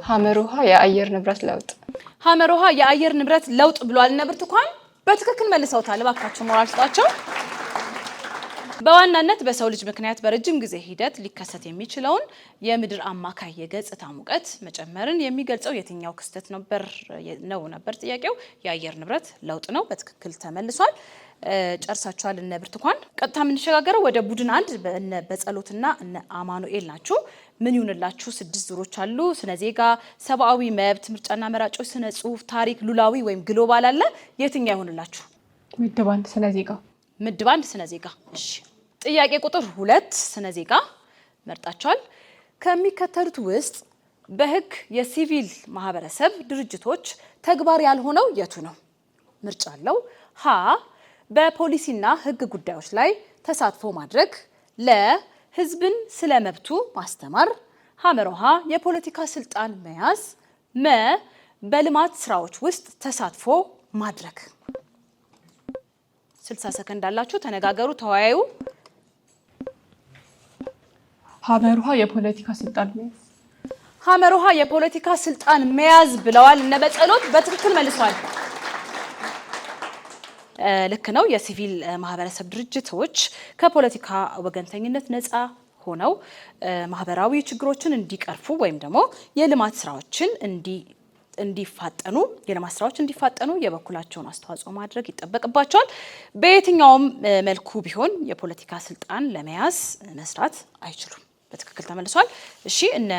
ሐመሮሃ የአየር ንብረት ለውጥ። ሐመሮሃ የአየር ንብረት ለውጥ ብሏል እነ ብርቱካን በትክክል መልሰውታል። እባካችሁ ሞራል ስጧቸው። በዋናነት በሰው ልጅ ምክንያት በረጅም ጊዜ ሂደት ሊከሰት የሚችለውን የምድር አማካይ የገጽታ ሙቀት መጨመርን የሚገልጸው የትኛው ክስተት ነበር ጥያቄው። የአየር ንብረት ለውጥ ነው። በትክክል ተመልሷል። ጨርሳችኋል እነ ብርቱካን። ቀጥታ የምንሸጋገረው ወደ ቡድን 1 በጸሎትና እነ አማኑኤል ናችሁ። ምን ይሁንላችሁ? 6 ዙሮች አሉ። ስነ ዜጋ፣ ሰብአዊ መብት፣ ምርጫና መራጮች፣ ስነ ጽሁፍ፣ ታሪክ፣ ሉላዊ ወይም ግሎባል አለ። የትኛው ይሁንላችሁ? ምድብ 1 ስነ ዜጋ። ምድብ 1 ስነ ዜጋ። እሺ ጥያቄ ቁጥር 2 ስነ ዜጋ መርጣችኋል። ከሚከተሉት ውስጥ በህግ የሲቪል ማህበረሰብ ድርጅቶች ተግባር ያልሆነው የቱ ነው? ምርጫ አለው። ሀ በፖሊሲና ህግ ጉዳዮች ላይ ተሳትፎ ማድረግ፣ ለ ህዝብን ስለ መብቱ ማስተማር፣ ሐመሮሃ የፖለቲካ ስልጣን መያዝ፣ መ በልማት ስራዎች ውስጥ ተሳትፎ ማድረግ። 60 ሰከንድ አላችሁ። ተነጋገሩ፣ ተወያዩ። ሐመሮሃ የፖለቲካ ስልጣን መያዝ። ሐመሮሃ የፖለቲካ ስልጣን መያዝ ብለዋል እነ በጸሎት በትክክል መልሷል። ልክ ነው። የሲቪል ማህበረሰብ ድርጅቶች ከፖለቲካ ወገንተኝነት ነፃ ሆነው ማህበራዊ ችግሮችን እንዲቀርፉ ወይም ደግሞ የልማት ስራዎች እንዲፋጠኑ የበኩላቸውን አስተዋጽኦ ማድረግ ይጠበቅባቸዋል። በየትኛውም መልኩ ቢሆን የፖለቲካ ስልጣን ለመያዝ መስራት አይችሉም። በትክክል ተመልሷል። እሺ እነ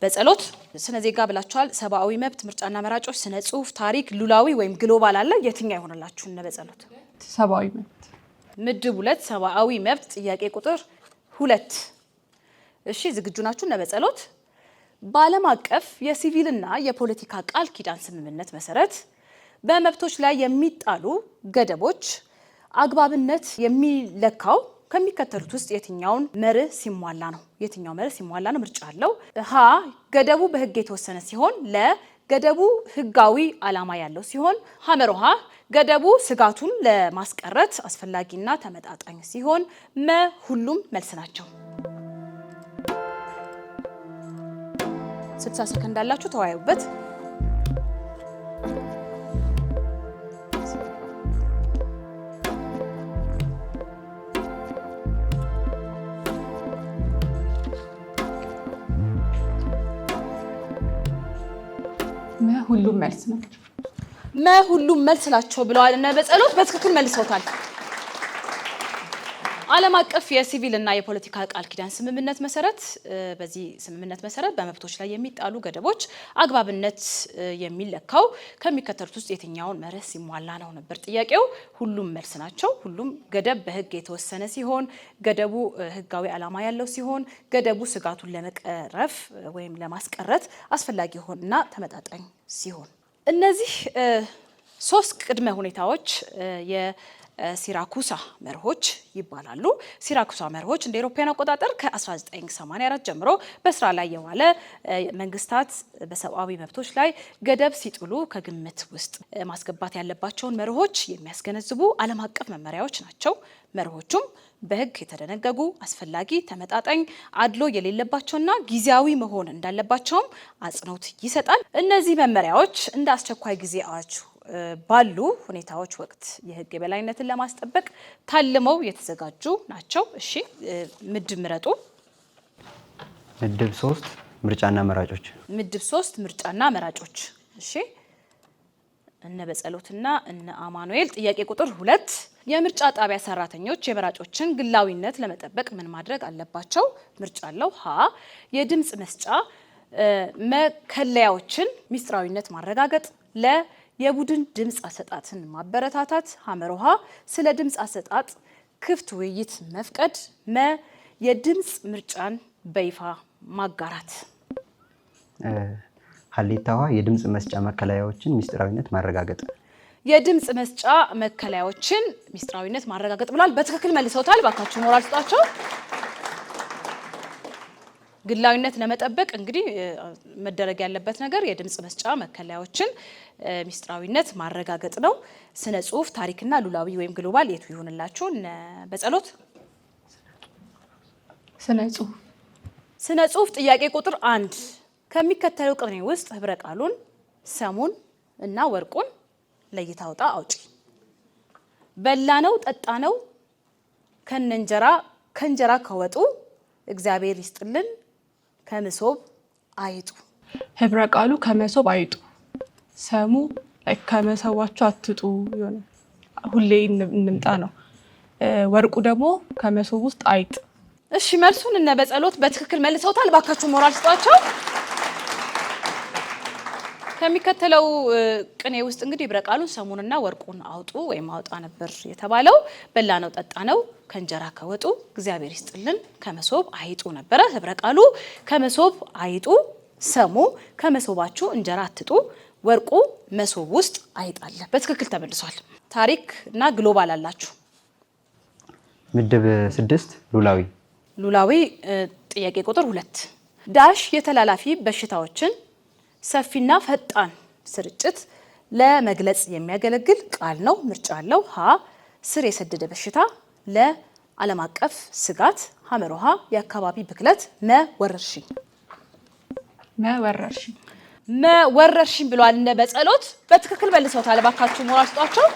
በጸሎት ስነ ዜጋ ብላችኋል። ሰብአዊ መብት፣ ምርጫና መራጮች፣ ስነ ጽሁፍ፣ ታሪክ፣ ሉላዊ ወይም ግሎባል አለ። የትኛው ይሆንላችሁ እነ በጸሎት? ሰብአዊ መብት። ምድብ 2 ሰብአዊ መብት ጥያቄ ቁጥር 2። እሺ ዝግጁ ናችሁ እነ በጸሎት? በዓለም አቀፍ የሲቪልና የፖለቲካ ቃል ኪዳን ስምምነት መሰረት በመብቶች ላይ የሚጣሉ ገደቦች አግባብነት የሚለካው ከሚከተሉት ውስጥ የትኛውን መርህ ሲሟላ ነው? የትኛው መርህ ሲሟላ ነው? ምርጫ አለው። ሀ ገደቡ በህግ የተወሰነ ሲሆን፣ ለ ገደቡ ህጋዊ ዓላማ ያለው ሲሆን፣ ሐመሮሃ ገደቡ ስጋቱን ለማስቀረት አስፈላጊና ተመጣጣኝ ሲሆን፣ መ ሁሉም መልስ ናቸው። 60 ሰከንድ አላችሁ። ተወያዩበት። ሁሉም መልስ ናቸው። ሁሉም መልስ ናቸው ብለዋል እነ በጸሎት በትክክል መልሰውታል። ዓለም አቀፍ የሲቪል እና የፖለቲካ ቃል ኪዳን ስምምነት መሰረት በዚህ ስምምነት መሰረት በመብቶች ላይ የሚጣሉ ገደቦች አግባብነት የሚለካው ከሚከተሉት ውስጥ የትኛውን መርህ ሲሟላ ነው ነበር ጥያቄው። ሁሉም መልስ ናቸው። ሁሉም ገደብ በህግ የተወሰነ ሲሆን፣ ገደቡ ህጋዊ ዓላማ ያለው ሲሆን፣ ገደቡ ስጋቱን ለመቀረፍ ወይም ለማስቀረት አስፈላጊ ሆነና ተመጣጣኝ ሲሆን። እነዚህ 3 ቅድመ ሁኔታዎች ሲራኩሳ መርሆች ይባላሉ። ሲራኩሳ መርሆች እንደ አውሮፓውያን አቆጣጠር ከ1984 ጀምሮ በስራ ላይ የዋለ መንግስታት በሰብአዊ መብቶች ላይ ገደብ ሲጥሉ ከግምት ውስጥ ማስገባት ያለባቸውን መርሆች የሚያስገነዝቡ ዓለም አቀፍ መመሪያዎች ናቸው። መርሆቹም በህግ የተደነገጉ አስፈላጊ፣ ተመጣጣኝ፣ አድሎ የሌለባቸውና ጊዜያዊ መሆን እንዳለባቸውም አጽንኦት ይሰጣል። እነዚህ መመሪያዎች እንደ አስቸኳይ ጊዜ አዋጅ ባሉ ሁኔታዎች ወቅት የህግ የበላይነትን ለማስጠበቅ ታልመው የተዘጋጁ ናቸው። እሺ ምድብ ምረጡ። ምድብ 3 ምርጫና መራጮች። ምድብ 3 ምርጫና መራጮች። እሺ እነ በጸሎትና እነ አማኑኤል ጥያቄ ቁጥር 2 የምርጫ ጣቢያ ሰራተኞች የመራጮችን ግላዊነት ለመጠበቅ ምን ማድረግ አለባቸው? ምርጫ አለው። ሀ የድምጽ መስጫ መከለያዎችን ሚስጥራዊነት ማረጋገጥ፣ ለ የቡድን ድምጽ አሰጣትን ማበረታታት፣ ሐመሮሃ ስለ ድምጽ አሰጣጥ ክፍት ውይይት መፍቀድ፣ መ የድምጽ ምርጫን በይፋ ማጋራት። ሀሌታዋ የድምጽ መስጫ መከለያዎችን ሚስጥራዊነት ማረጋገጥ። የድምጽ መስጫ መከለያዎችን ሚስጥራዊነት ማረጋገጥ ብሏል። በትክክል መልሰውታል። ባካችሁ ሞራል ስጧቸው። ግላዊነት ለመጠበቅ እንግዲህ መደረግ ያለበት ነገር የድምጽ መስጫ መከለያዎችን ሚስጥራዊነት ማረጋገጥ ነው። ስነ ጽሁፍ፣ ታሪክና ሉላዊ ወይም ግሎባል የቱ ይሆንላችሁ? በጸሎት ስነ ጽሁፍ። ስነ ጽሁፍ ጥያቄ ቁጥር 1 ከሚከተለው ቅኔ ውስጥ ህብረ ቃሉን ሰሙን እና ወርቁን ለይታ አውጣ አውጪ። በላነው ጠጣነው ከእንጀራ ከወጡ እግዚአብሔር ይስጥልን ከመሶብ አይጡ። ህብረ ቃሉ ከመሶብ አይጡ። ሰሙ ከመሰዋቸው አትጡ ይሆነ ሁሌ እንምጣ ነው። ወርቁ ደግሞ ከመሶብ ውስጥ አይጥ። እሺ መልሱን እነ በጸሎት በትክክል መልሰውታል። ባካችሁ ሞራል ስጧቸው። ከሚከተለው ቅኔ ውስጥ እንግዲህ ህብረ ቃሉን ሰሙንና ወርቁን አውጡ ወይም አውጣ ነበር የተባለው። በላነው ጠጣነው ከእንጀራ ከወጡ እግዚአብሔር ይስጥልን ከመሶብ አይጡ ነበረ። ህብረ ቃሉ ከመሶብ አይጡ፣ ሰሙ ከመሶባችሁ እንጀራ አትጡ፣ ወርቁ መሶብ ውስጥ አይጣለ። በትክክል ተመልሷል። ታሪክ እና ግሎባል አላችሁ። ምድብ 6 ሉላዊ። ሉላዊ ጥያቄ ቁጥር 2 ዳሽ የተላላፊ በሽታዎችን ሰፊና ፈጣን ስርጭት ለመግለጽ የሚያገለግል ቃል ነው። ምርጫ አለው። ሀ ስር የሰደደ በሽታ፣ ለ ዓለም አቀፍ ስጋት፣ ሐመሮሃ የአካባቢ ብክለት፣ መ ወረርሽኝ። ወረርሽኝ ብሏል እነ በጸሎት በትክክል መልሰውታል። ባካችሁ ሞራል ስጧቸው።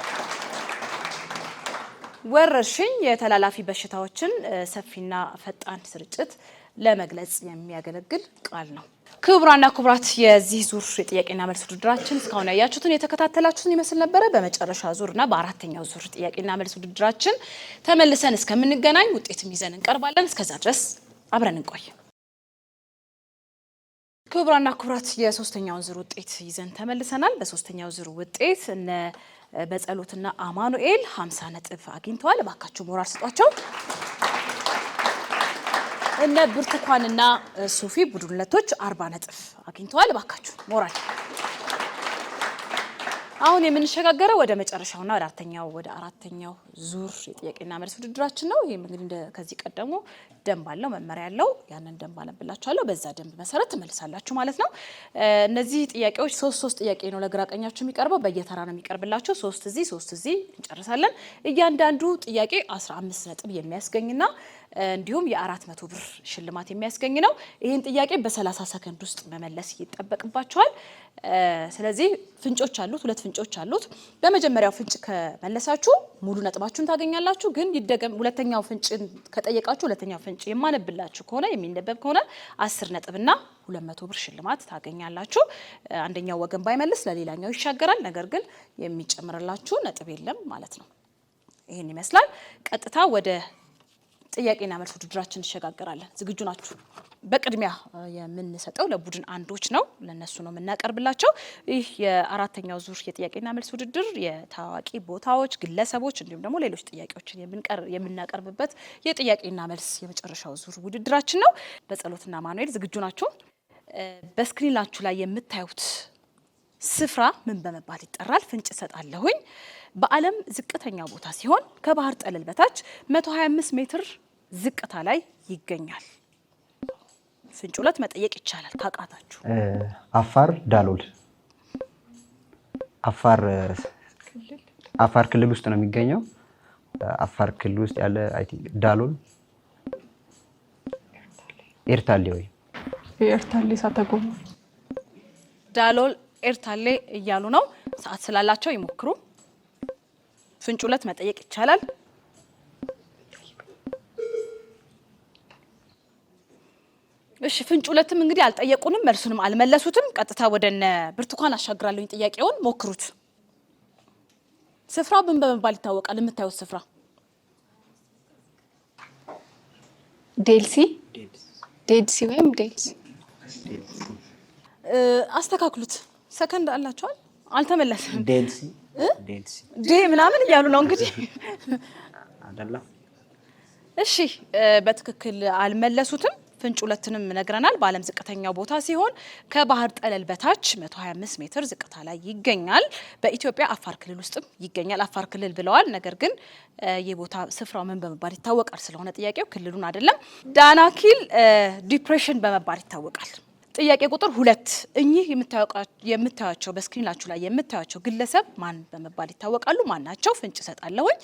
ወረርሽኝ የተላላፊ በሽታዎችን ሰፊና ፈጣን ስርጭት ለመግለጽ የሚያገለግል ቃል ነው። ክቡራና ክቡራት የዚህ ዙር የጥያቄና መልስ ውድድራችን እስካሁን ያያችሁትን የተከታተላችሁትን ይመስል ነበረ። በመጨረሻ ዙርና በአራተኛው ዙር ጥያቄና መልስ ውድድራችን ተመልሰን እስከምንገናኝ ውጤትም ይዘን እንቀርባለን። እስከዛ ድረስ አብረን እንቆይ። ክቡራና ክቡራት የሶስተኛውን ዙር ውጤት ይዘን ተመልሰናል። በሶስተኛው ዙር ውጤት እነ በጸሎትና አማኑኤል 50 ነጥብ አግኝተዋል። እባካችሁ ሞራል ስጧቸው። እነ ብርቱካንና ሶፊ ቡድን ሁለቶች 40 ነጥብ አግኝተዋል። እባካችሁ ሞራል። አሁን የምንሸጋገረው ወደ መጨረሻውና ወደ አራተኛው ዙር የጥያቄና መልስ ውድድራችን ነው። ይሄም እንግዲህ ከዚህ ቀደሙ ደንብ አለው፣ መመሪያ ያለው። ያንን ደንብ አነብላችኋለሁ። በዛ ደንብ መሰረት ትመልሳላችሁ ማለት ነው። እነዚህ ጥያቄዎች ሶስት ጥያቄ ነው ለግራ ቀኛችሁ የሚቀርበው። በየተራ ነው የሚቀርብላችሁ። 3 እዚህ እንጨርሳለን። እያንዳንዱ ጥያቄ 15 ነጥብ የሚያስገኝና እንዲሁም የ400 ብር ሽልማት የሚያስገኝ ነው። ይህን ጥያቄ በ30 ሰከንድ ውስጥ መመለስ ይጠበቅባቸዋል። ስለዚህ ፍንጮች አሉት፣ 2 ፍንጮች አሉት። በመጀመሪያው ፍንጭ ከመለሳችሁ ሙሉ ነጥባችሁን ታገኛላችሁ። ግን ይደገም ሁለተኛው ፍንጭ ከጠየቃችሁ ሁለተኛው ፍንጭ የማነብላችሁ ከሆነ የሚነበብ ከሆነ 10 ነጥብና 200 ብር ሽልማት ታገኛላችሁ። አንደኛው ወገን ባይመልስ ለሌላኛው ይሻገራል። ነገር ግን የሚጨምርላችሁ ነጥብ የለም ማለት ነው። ይህን ይመስላል። ቀጥታ ወደ ጥያቄና መልስ ውድድራችን እንሸጋገራለን። ዝግጁ ናችሁ? በቅድሚያ የምንሰጠው ለቡድን አንዶች ነው፣ ለነሱ ነው የምናቀርብላቸው። ይህ የአራተኛው ዙር የጥያቄና መልስ ውድድር የታዋቂ ቦታዎች፣ ግለሰቦች እንዲሁም ደግሞ ሌሎች ጥያቄዎችን የምናቀርብበት የጥያቄና መልስ የመጨረሻው ዙር ውድድራችን ነው። በጸሎትና አማኑኤል ዝግጁ ናችሁ? በስክሪናችሁ ላይ የምታዩት ስፍራ ምን በመባል ይጠራል? ፍንጭ እሰጣለሁኝ። በዓለም ዝቅተኛ ቦታ ሲሆን ከባህር ጠለል በታች 125 ሜትር ዝቅታ ላይ ይገኛል። ፍንጭ 2 መጠየቅ ይቻላል ካቃታችሁ። አፋር ዳሎል። አፋር ክልል ውስጥ ነው የሚገኘው። አፋር ክልል ውስጥ ያለ አይ ቲንክ ዳሎል ኤርታሌ ወይ ኤርታሌ ሳተጎማ ዳሎል ኤርታሌ እያሉ ነው። ሰዓት ስላላቸው ይሞክሩ። ፍንጭ ሁለት መጠየቅ ይቻላል። እሺ ፍንጭ ሁለትም እንግዲህ አልጠየቁንም፣ መልሱንም አልመለሱትም። ቀጥታ ወደነ ብርቱካን አሻግራለሁኝ። ጥያቄውን ሞክሩት። ስፍራው ምን በመባል ይታወቃል? የምታዩት ስፍራ ዴልሲ ወይም ዴልሲ። አስተካክሉት። ሰከንድ አላችኋል። አልተመለሰም። ዴልሲ ዴ ምናምን እያሉ ነው እንግዲህ አይደለም። እሺ በትክክል አልመለሱትም። ፍንጭ ሁለትንም ነግረናል። በዓለም ዝቅተኛው ቦታ ሲሆን ከባህር ጠለል በታች 125 ሜትር ዝቅታ ላይ ይገኛል። በኢትዮጵያ አፋር ክልል ውስጥም ይገኛል። አፋር ክልል ብለዋል። ነገር ግን የቦታ ስፍራው ምን በመባል ይታወቃል ስለሆነ ጥያቄው ክልሉን አይደለም። ዳናኪል ዲፕሬሽን በመባል ይታወቃል። ጥያቄ ቁጥር 2 እኚህ የምታዩቸው በስክሪናችሁ ላይ የምታዩቸው ግለሰብ ማን በመባል ይታወቃሉ? ማን ናቸው? ፍንጭ እሰጣለሁኝ።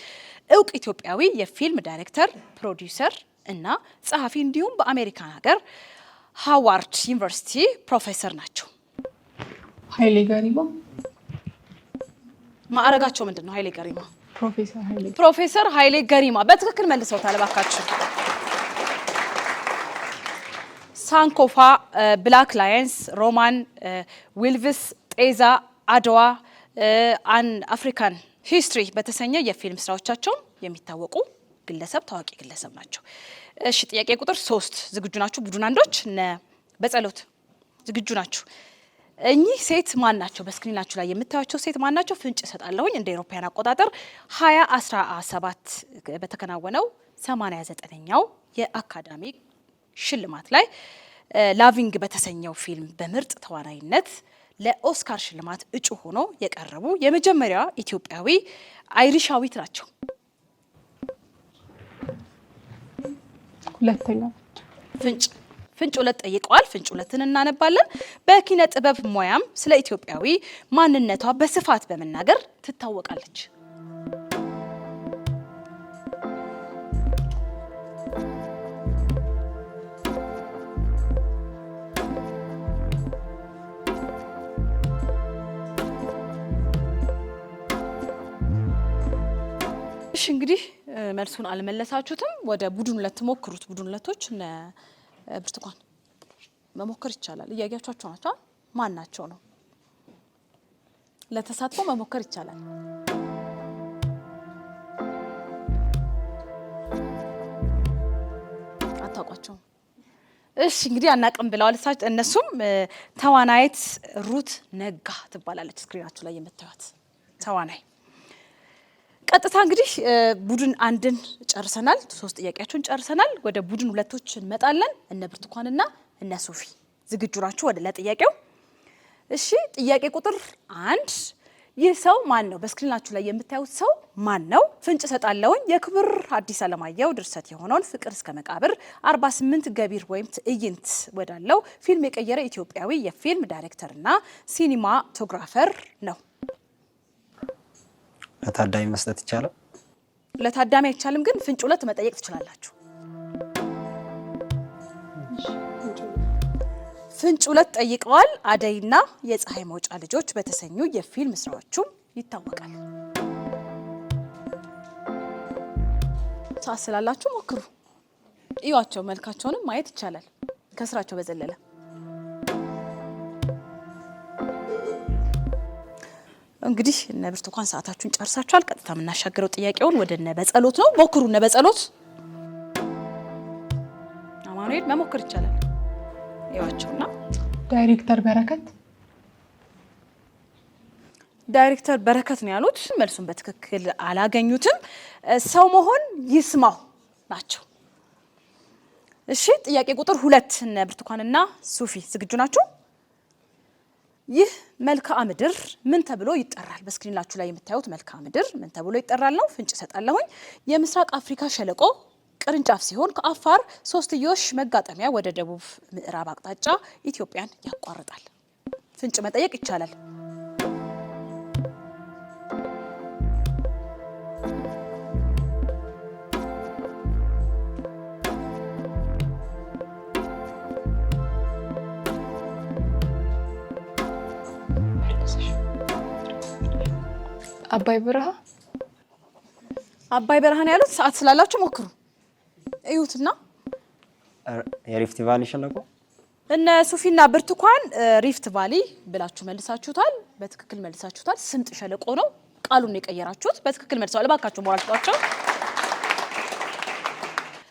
እውቅ ኢትዮጵያዊ የፊልም ዳይሬክተር፣ ፕሮዲውሰር እና ጸሐፊ እንዲሁም በአሜሪካን ሀገር ሃዋርድ ዩኒቨርሲቲ ፕሮፌሰር ናቸው። ኃይሌ ገሪማ። ማዕረጋቸው ምንድን ነው? ኃይሌ ገሪማ ፕሮፌሰር ኃይሌ ገሪማ በትክክል መልሰውታል። እባካችሁ ሳንኮፋ፣ ብላክ ላየንስ፣ ሮማን ዊልቭስ፣ ጤዛ፣ አድዋ፣ አን አፍሪካን ሂስትሪ በተሰኘ የፊልም ስራዎቻቸው የሚታወቁ ግለሰብ ታዋቂ ግለሰብ ናቸው። እሺ ጥያቄ ቁጥር 3 ዝግጁ ናችሁ? ቡድን አንዶች በጸሎት ዝግጁ ናችሁ? እኚህ ሴት ማን ናቸው? በስክሪናችሁ ላይ የምታዩቸው ሴት ማን ናቸው? ፍንጭ እሰጣለሁኝ። እንደ አውሮፓውያን አቆጣጠር 2017 በተከናወነው 89ኛው የአካዳሚ ሽልማት ላይ ላቪንግ በተሰኘው ፊልም በምርጥ ተዋናይነት ለኦስካር ሽልማት እጩ ሆኖ የቀረቡ የመጀመሪያዋ ኢትዮጵያዊ አይሪሻዊት ናቸው። ሁለተኛው ፍንጭ ሁለት ጠይቀዋል። ፍንጭ ሁለትን እናነባለን። በኪነ ጥበብ ሙያም ስለ ኢትዮጵያዊ ማንነቷ በስፋት በመናገር ትታወቃለች። እሺ እንግዲህ መልሱን አልመለሳችሁትም። ወደ ቡድን ሁለት ሞክሩት። ቡድን ሁለቶች እነ ብርቱካን መሞከር ይቻላል። እያያችኋቸው ናቸው። ማን ናቸው ነው? ለተሳትፎ መሞከር ይቻላል። አታውቋቸውም? እሺ እንግዲህ አናቅም ብለዋል እነሱም። ተዋናይት ሩት ነጋ ትባላለች። ስክሪናችሁ ላይ የምታዩት ተዋናይ። ቀጥታ እንግዲህ ቡድን አንድን ጨርሰናል። 3 ጥያቄያችሁን ጨርሰናል። ወደ ቡድን ሁለቶች እንመጣለን። እነ ብርቱካንና እነ ሶፊ ዝግጁ ናችሁ ወደ ለጥያቄው? እሺ ጥያቄ ቁጥር 1 ይህ ሰው ማን ነው? በስክሪናችሁ ላይ የምታዩት ሰው ማን ነው? ፍንጭ እሰጣለሁኝ። የክብር ሐዲስ ዓለማየሁ ድርሰት የሆነውን ፍቅር እስከ መቃብር 48 ገቢር ወይም ትዕይንት ወዳለው ፊልም የቀየረ ኢትዮጵያዊ የፊልም ዳይሬክተርና ሲኒማቶግራፈር ነው። ለታዳሚ መስጠት ይቻላል? ለታዳሚ አይቻልም፣ ግን ፍንጭ ሁለት መጠየቅ ትችላላችሁ። ፍንጭ ሁለት ጠይቀዋል። አደይና የፀሐይ መውጫ ልጆች በተሰኙ የፊልም ስራዎቹም ይታወቃል። ሰዓት ስላላችሁ ሞክሩ። እዩዋቸው፣ መልካቸውንም ማየት ይቻላል ከስራቸው በዘለለ። እንግዲህ እነ ብርቱካን ሰዓታችሁን ጨርሳችኋል። ቀጥታ የምናሻገረው ጥያቄውን ወደ እነ በጸሎት ነው። ሞክሩ። እነ በጸሎት አማኑኤል መሞከር ይቻላል። ይዋቸውና ዳይሬክተር በረከት ነው ያሉት። መልሱን በትክክል አላገኙትም። ሰው መሆን ይስማው ናቸው። እሺ ጥያቄ ቁጥር 2 እነ ብርቱካንና ሱፊ ዝግጁ ናችሁ? ይህ መልክዓ ምድር ምን ተብሎ ይጠራል? በስክሪናችሁ ላይ የምታዩት መልክዓ ምድር ምን ተብሎ ይጠራል ነው። ፍንጭ እሰጣለሁኝ። የምስራቅ አፍሪካ ሸለቆ ቅርንጫፍ ሲሆን ከአፋር ሶስትዮሽ መጋጠሚያ ወደ ደቡብ ምዕራብ አቅጣጫ ኢትዮጵያን ያቋርጣል። ፍንጭ መጠየቅ ይቻላል። አባይ በረሃ አባይ በረሃን ያሉት ሰዓት ስላላችሁ ሞክሩ እዩትና የሪፍት ቫሊ ሸለቆ እነ ሱፊና ብርቱካን ሪፍት ቫሊ ብላችሁ መልሳችሁታል። በትክክል መልሳችሁታል። ስምጥ ሸለቆ ነው ቃሉን የቀየራችሁት። በትክክል መልሳችኋል። እባካችሁ ሞራልቷቸው።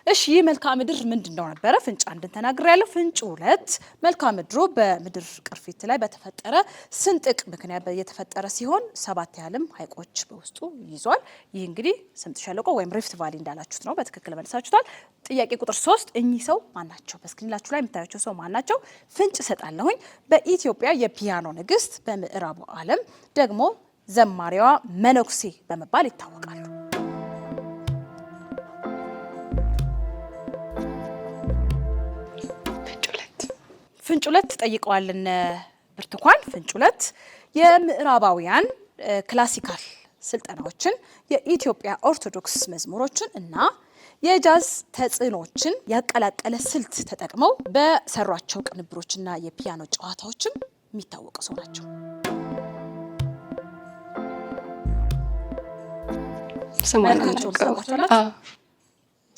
እሺ ይህ መልክዓ ምድር ምንድነው ነበረ? ፍንጭ አንድን ተናግሬያለሁ። ፍንጭ 2 መልክዓ ምድሩ በምድር ቅርፊት ላይ በተፈጠረ ስንጥቅ ምክንያት የተፈጠረ ሲሆን 7 ያህልም ሐይቆች በውስጡ ይዟል። ይህ እንግዲህ ስምጥ ሸለቆ ወይም ሪፍት ቫሊ እንዳላችሁት ነው። በትክክል መልሳችሁታል። ጥያቄ ቁጥር 3 እኚህ ሰው ማናቸው? በስክሪናችሁ ላይ የምታዩቸው ሰው ማናቸው? ፍንጭ ሰጣለሁኝ። በኢትዮጵያ የፒያኖ ንግስት፣ በምዕራቡ ዓለም ደግሞ ዘማሪዋ መነኩሴ በመባል ይታወቃሉ። ፍንጭ 2 ጠይቀዋልን ብርቱካን። ፍንጭ 2 የምዕራባውያን ክላሲካል ስልጠናዎችን፣ የኢትዮጵያ ኦርቶዶክስ መዝሙሮችን እና የጃዝ ተጽዕኖችን ያቀላቀለ ስልት ተጠቅመው በሰሯቸው ቅንብሮችና የፒያኖ ጨዋታዎችም የሚታወቁ ሰው ናቸው።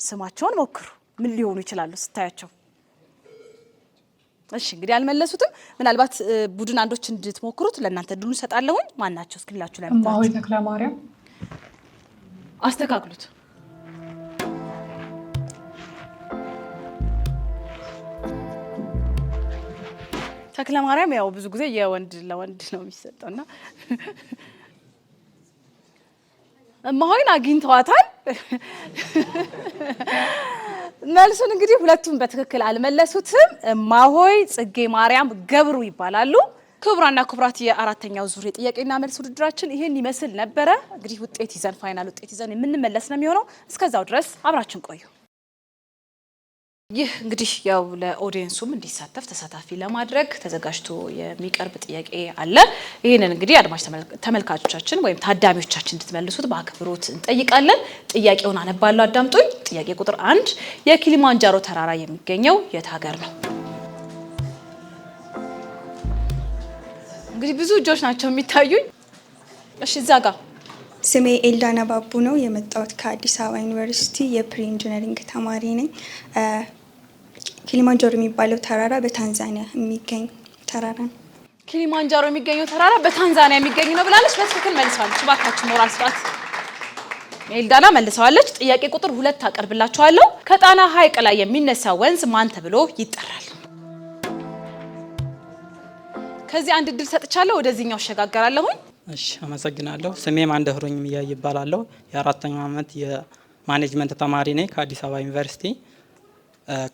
ስማቸውን ሞክሩ። ምን ሊሆኑ ይችላሉ ስታያቸው? እሺ እንግዲህ አልመለሱትም። ምናልባት ቡድን አንዶች እንድትሞክሩት ለእናንተ ድሉ ሰጣለሁኝ። ማናቸው? እስክሪናችሁ ላይ እማሆይ ተክለ ማርያም። አስተካክሉት። ተክለ ማርያም ያው ብዙ ጊዜ የወንድ ለወንድ ነው የሚሰጠውና እማሆይን አግኝተዋታል። መልሱን እንግዲህ ሁለቱም በትክክል አልመለሱትም። እማሆይ ጽጌ ማርያም ገብሩ ይባላሉ። ክቡራና ክቡራት የአራተኛው ዙር የጥያቄና መልስ ውድድራችን ይሄን ይመስል ነበረ። እንግዲህ ውጤት ይዘን ፋይናል ውጤት ይዘን የምንመለስ ነው የሚሆነው። እስከዛው ድረስ አብራችን ቆዩ። ይህ እንግዲህ ያው ለኦዲየንሱም እንዲሳተፍ ተሳታፊ ለማድረግ ተዘጋጅቶ የሚቀርብ ጥያቄ አለ። ይህንን እንግዲህ አድማጭ ተመልካቾቻችን ወይም ታዳሚዎቻችን እንድትመልሱት በአክብሮት እንጠይቃለን። ጥያቄውን አነባለሁ፣ አዳምጡኝ። ጥያቄ ቁጥር 1 የኪሊማንጃሮ ተራራ የሚገኘው የት ሀገር ነው? እንግዲህ ብዙ እጆች ናቸው የሚታዩኝ። እሺ እዛ ጋር ስሜ ኤልዳና ባቡ ነው። የመጣሁት ከአዲስ አበባ ዩኒቨርሲቲ የፕሪ ኢንጂነሪንግ ተማሪ ነኝ። ኪሊማንጃሮ የሚባለው ተራራ በታንዛኒያ የሚገኝ ተራራ ነው። ኪሊማንጃሮ የሚገኘው ተራራ በታንዛኒያ የሚገኝ ነው ብላለች። በትክክል መልሰዋለች። እባካችሁ ሞራል ስጣት። ኤልዳና መልሰዋለች። ጥያቄ ቁጥር 2 አቀርብላችኋለሁ። ከጣና ሐይቅ ላይ የሚነሳ ወንዝ ማን ተብሎ ይጠራል? ከዚህ አንድ እድል ሰጥቻለሁ። ወደዚህኛው አሸጋገራለሁኝ። እሺ አመሰግናለሁ። ስሜ ማንደፍሮኝ ሚያ ይባላለሁ። የአራተኛው ዓመት የማኔጅመንት ተማሪ ነኝ ከአዲስ አበባ ዩኒቨርሲቲ።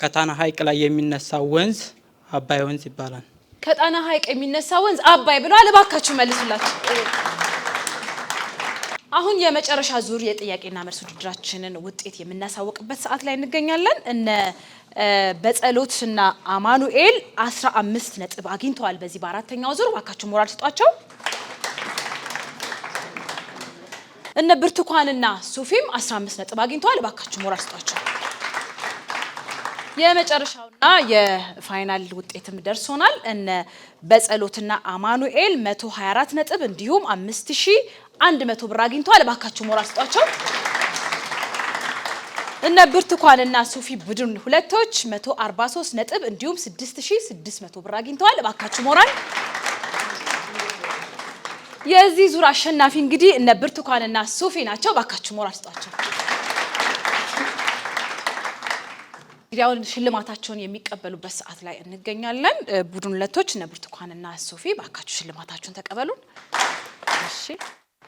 ከጣና ሐይቅ ላይ የሚነሳው ወንዝ አባይ ወንዝ ይባላል። ከጣና ሐይቅ የሚነሳ ወንዝ አባይ ብለዋል። እባካችሁ መልሱላችሁ። አሁን የመጨረሻ ዙር የጥያቄና መልስ ውድድራችንን ውጤት የምናሳውቅበት ሰዓት ላይ እንገኛለን። እነ በጸሎትና አማኑኤል 15 ነጥብ አግኝተዋል በዚህ በአራተኛው ዙር። እባካችሁ ሞራል ስጧቸው። እነ ብርቱካንና ሱፊም 15 ነጥብ አግኝተዋል። እባካችሁ ሞራል ስጧቸው። የመጨረሻውና የፋይናል ውጤትም ደርሶናል። እነ በጸሎትና አማኑኤል 124 ነጥብ እንዲሁም 5100 ብር አግኝተዋል። እባካችሁ ሞራል ስጧቸው። እነ ብርቱካንና ሱፊ ቡድን ሁለቶች 143 ነጥብ እንዲሁም 6600 ብር አግኝተዋል። እባካችሁ ሞራል። የዚህ ዙር አሸናፊ እንግዲህ እነ ብርቱካንና ሱፊ ናቸው። እባካችሁ ሞራል ስጧቸው። እንግዲህ አሁን ሽልማታቸውን የሚቀበሉበት ሰዓት ላይ እንገኛለን። ቡድን ሁለቶች እነ ብርቱካንና ሱፊ እባካችሁ ሽልማታችሁን ተቀበሉን። እሺ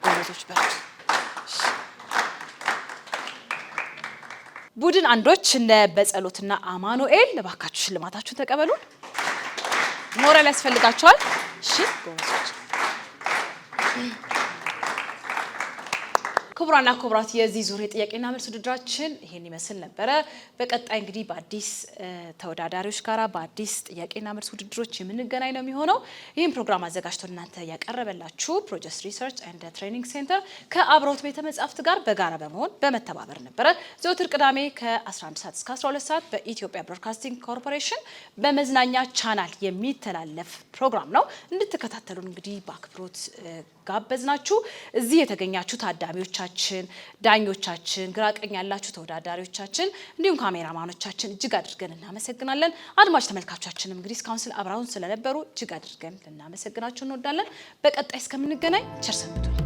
ጎበዞች በርቱ። ቡድን አንዶች እነ በጸሎትና አማኑኤል እባካችሁ ሽልማታችሁን ተቀበሉን። ሞራል ያስፈልጋቸዋል። እሺ ጎበዞች። ክቡራና ክቡራት የዚህ ዙር የጥያቄና መልስ ውድድራችን ይሄን ይመስል ነበረ። በቀጣይ እንግዲህ በአዲስ ተወዳዳሪዎች ጋራ በአዲስ ጥያቄና መልስ ውድድሮች የምንገናኝ ነው የሚሆነው። ይህን ፕሮግራም አዘጋጅቶ እናንተ ያቀረበላችሁ ፕሮጀክት ሪሰርች ኤንድ ትሬኒንግ ሴንተር ከአብሮት ቤተ መጻሕፍት ጋር በጋራ በመሆን በመተባበር ነበረ። ዘወትር ቅዳሜ ከ11 ሰዓት እስከ 12 ሰዓት በኢትዮጵያ ብሮድካስቲንግ ኮርፖሬሽን በመዝናኛ ቻናል የሚተላለፍ ፕሮግራም ነው። እንድትከታተሉን እንግዲህ በአክብሮት ጋበዝናችሁ። እዚህ የተገኛችሁ ታዳሚዎቻችን፣ ዳኞቻችን፣ ግራቀኝ ያላችሁ ተወዳዳሪዎቻችን እንዲሁም ካሜራማኖቻችን እጅግ አድርገን እናመሰግናለን። አድማጭ ተመልካቾቻችንም እንግዲህ እስካሁን አብረውን ስለነበሩ እጅግ አድርገን ልናመሰግናችሁ እንወዳለን። በቀጣይ እስከምንገናኝ ቸር ሰንብቱ።